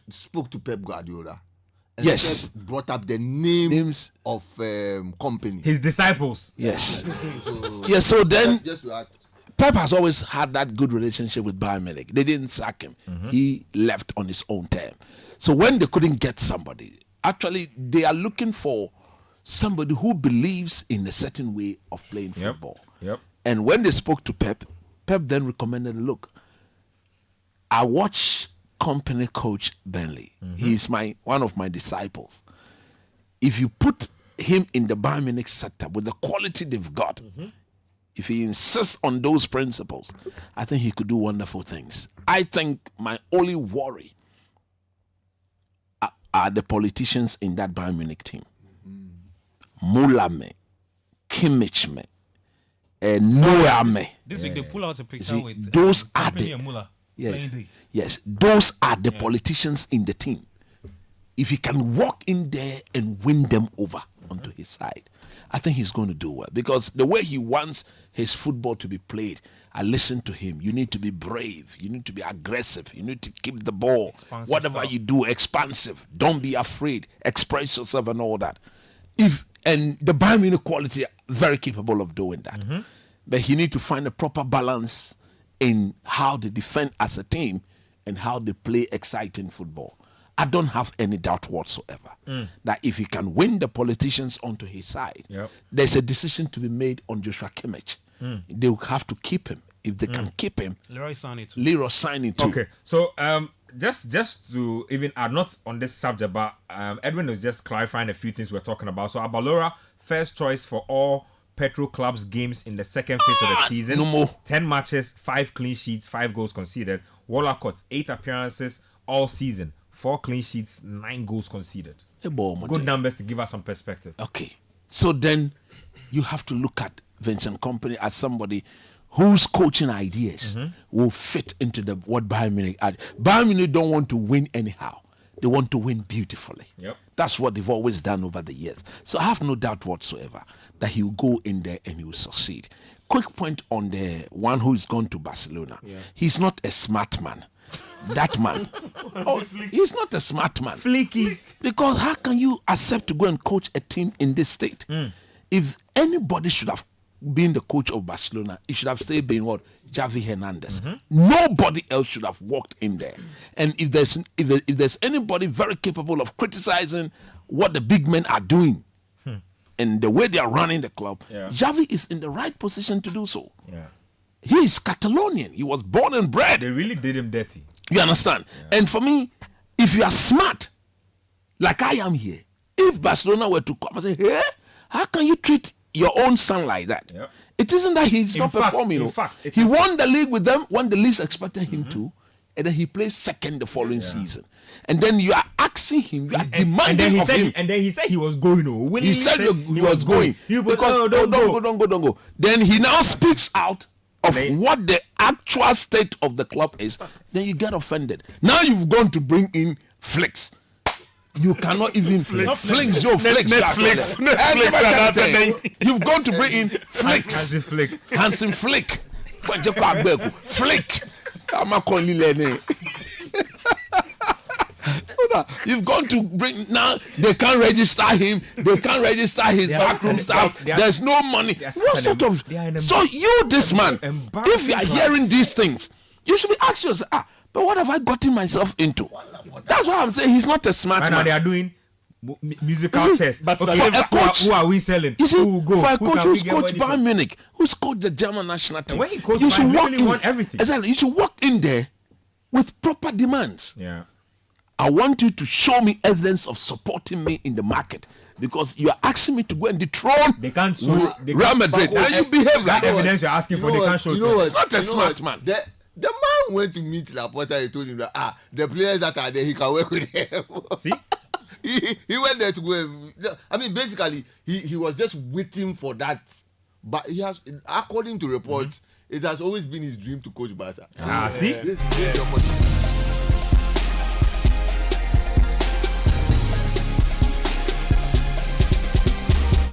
spoke to Pep Guardiola. And Yes. Pep brought up the names of company. His disciples. Yes. So, Yes. So then just to add. Pep has always had that good relationship with Bayern Munich. They didn't sack him. He left on his own term. So when they couldn't get somebody, actually they are looking for somebody who believes in a certain way of playing football. Yep. And when they spoke to Pep, Pep then recommended, look, I watch company coach Burnley. He's one of my disciples. If you put him in the Bayern Munich setup with the quality they've got, if he insists on those principles, I think he could do wonderful things. I think my only worry are the politicians in that Bayern Munich team. Mulame, Kimmich, Noame. This week they pull out a picture See, with those are Company the- and Muller Yes, playing this. yes, those are the politicians in the team. If he can walk in there and win them over, onto his side, I think he's going to do well because the way he wants his football to be played, I listen to him. You need to be brave. You need to be aggressive. You need to keep the ball. Expansive Whatever style. you do, expansive. Don't be afraid. Express yourself and all that. And the Bayern Munich quality are very capable of doing that. But he need to find a proper balance in how they defend as a team and how they play exciting football. I don't have any doubt whatsoever that if he can win the politicians onto his side, there's a decision to be made on Joshua Kimmich. They will have to keep him. If they can keep him, Leroy Sané too. Leroy Sané too. Okay, so just to even add, not on this subject, but Edwin was just clarifying a few things we're talking about. So Abalora, first choice for all Petro clubs games in the second phase of the season. no more. 10 matches, 5 clean sheets, 5 goals conceded. Wallacott, 8 appearances all season, 4 clean sheets, 9 goals conceded. Good numbers to give us some perspective. Okay, so then you have to look at Vincent Kompany as somebody whose coaching ideas will fit into what Bayern Munich are. Bayern Munich don't want to win anyhow. They want to win beautifully. Yep. That's what they've always done over the years. So I have no doubt whatsoever that he will go in there and he will succeed. Quick point on the one who is gone to Barcelona. He's not a smart man. That man. He's not a smart man. Fleeky. Because how can you accept to go and coach a team in this state? If anybody should have been the coach of Barcelona, it should have still been what? Javi Hernandez. Nobody else should have walked in there. And if there's anybody very capable of criticizing what the big men are doing and the way they are running the club, Javi is in the right position to do so. Yeah. He is Catalonian. He was born and bred. They really did him dirty. You understand? And for me, if you are smart, like I am here, if Barcelona were to come and say, hey, how can you treat your own son like that? Yep. It isn't that he's not performing. In fact, he won the league with them when the leagues expected him to, and then he plays second the following season. And then you are asking him, you are demanding of him. And then he said he was going. He said he was going. Because don't go. Then he now speaks out of what the actual state of the club is. Then you get offended. Now you've gone to bring in Flicks. You cannot even Flicks. You've gone to bring in Flicks. Hansen Flick. Flick. I'm not calling you. You've gone to bring now. They can't register him. They can't register his backroom staff. There's no money. What sort of? So you, this man, if you are hearing these things, you should be asking yourself, but what have I gotten myself into? That's why I'm saying he's not a smart man. Now they are doing musical chess. But for a coach, who are we selling? You see, who will go? for a Who coach can we who's get coached money Bayern from? Munich, who's coached the German national team, when he coached you should Bayern, walk he really in. won everything. Exactly, you should walk in there with proper demands. Yeah. I want you to show me evidence of supporting me in the market because you are asking me to go and dethrone They can't show Real Madrid. Now you behave like that that. evidence you're asking for. They can't show. It's not a smart man. The man went to meet Laporta. He told him that the players that are there, he can work with them. See, he went there to go. I mean, basically, he was just waiting for that. But he has, according to reports, it has always been his dream to coach Barca. see. This is the opportunity.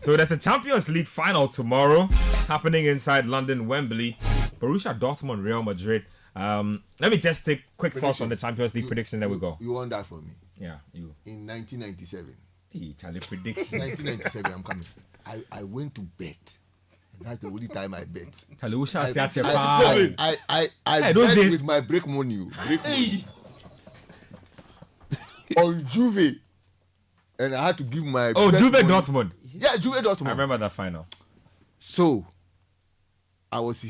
So there's a Champions League final tomorrow happening inside London, Wembley. Borussia Dortmund, Real Madrid. Let me just take quick thoughts on the Champions League prediction. There we go. You won that for me. Yeah, you. In 1997. Hey, Charlie, prediction. 1997, I'm coming. I went to bet. And that's the only time I bet. Charlie, who shall say at your I Hey, those bet days- with my break money. On Juve. And I had to give my Oh, bet Juve money. Dortmund. Yeah, Juve Dortmund. I remember that final. So, I was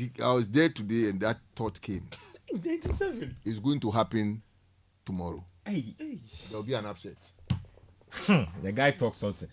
there today and that thought came. 97. It's going to happen tomorrow. Hey, There'll be an upset. the guy talks something.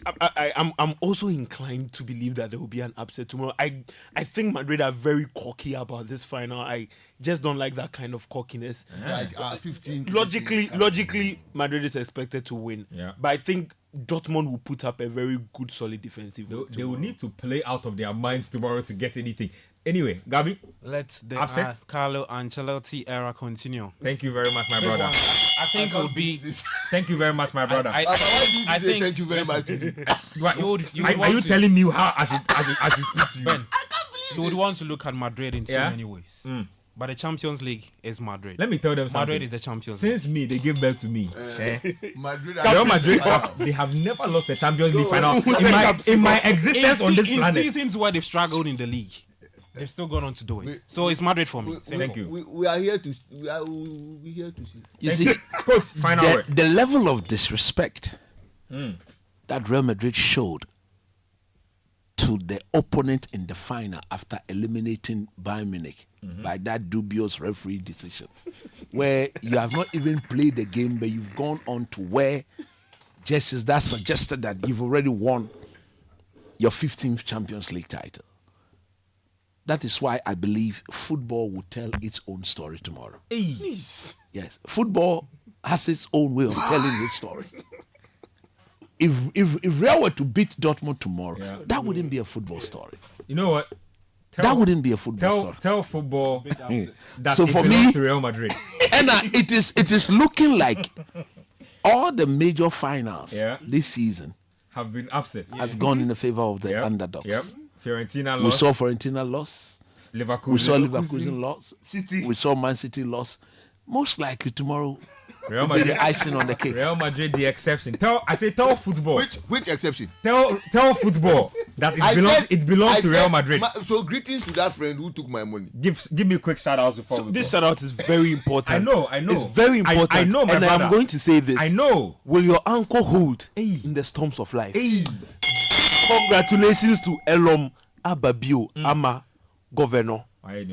I'm also inclined to believe that there will be an upset tomorrow. I think Madrid are very cocky about this final. I just don't like that kind of cockiness. Like 15. Logically, Madrid is expected to win. Yeah. But I think Dortmund will put up a very good, solid defensive work They will tomorrow. need to play out of their minds tomorrow to get anything. Anyway, Gabi, Let the Upset? Carlo Ancelotti era continue. thank you very much, my brother. I think it would be. Thank you very much, my brother. Why do you I say think. thank you very much to me? What- You would are want you to- telling me how as you speak to you? Ben, you would want to look at Madrid in so Yeah? many ways. But the Champions League is Madrid. Let me tell them something. Madrid is the Champions League. Since me, they gave birth to me. Madrid. Real Madrid, they have never lost the Champions League final in my existence on this in planet. seasons where they've struggled in the league, they've still gone on to do it. So it's Madrid for me. Thank you. We are here to. We here to see. You see, Coach, final word. the level of disrespect that Real Madrid showed to the opponent in the final after eliminating Bayern Munich by that dubious referee decision, where you have not even played the game, but you've gone on to wear jerseys that suggested that you've already won your 15th Champions League title. That is why I believe football will tell its own story tomorrow. Yes, football has its own way of telling its story. If Real were to beat Dortmund tomorrow, that wouldn't be a football story. You know what? That wouldn't be a football story. Tell football that So it for belongs me- to Real Madrid. And it is looking like all the major finals this season Have been upset. has gone in the favor of the underdogs. Yep. Fiorentina We lost. saw Fiorentina loss. Liverpool. We saw Leverkusen loss. City. We saw Man City loss. Most likely tomorrow Real will be Madrid. the icing on the cake. Real Madrid, the exception. Tell football. Which exception? Tell football that it belongs to Real Madrid. So greetings to that friend who took my money. Give me a quick shout out before we This go. shout out is very important. I know. It's very important. I know, my and brother. I'm going to say this. I know. Will your ankle hold Hey. in the storms of life? Hey. Congratulations to Elom Ababio Ama Governor. Why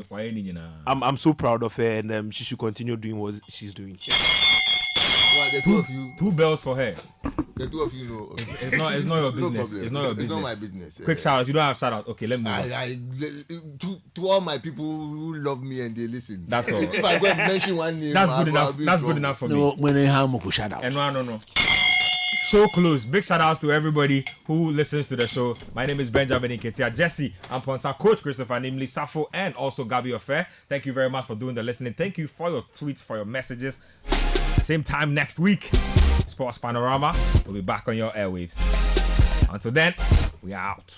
I'm so proud of her, and she should continue doing what she's doing. Well, the two of you, Two bells for her. the two of you know. It's not your No business. problem. It's not your It's business. not my business. Quick shout out. You don't have shout out. Okay, let me move on. To all my people who love me and they listen. That's all. If I go and mention one name, That's I'll good enough. be in That's good trouble. enough for me. No, when they have a shout out. And no. So close. Big shout outs to everybody who listens to the show. My name is Benjamin Nketia, Jesse Amponsa, Coach Christopher, namely Safo, and also Gabi Affair. Thank you very much for doing the listening. Thank you for your tweets, for your messages. Same time next week. Sports Panorama will be back on your airwaves. Until then, we are out.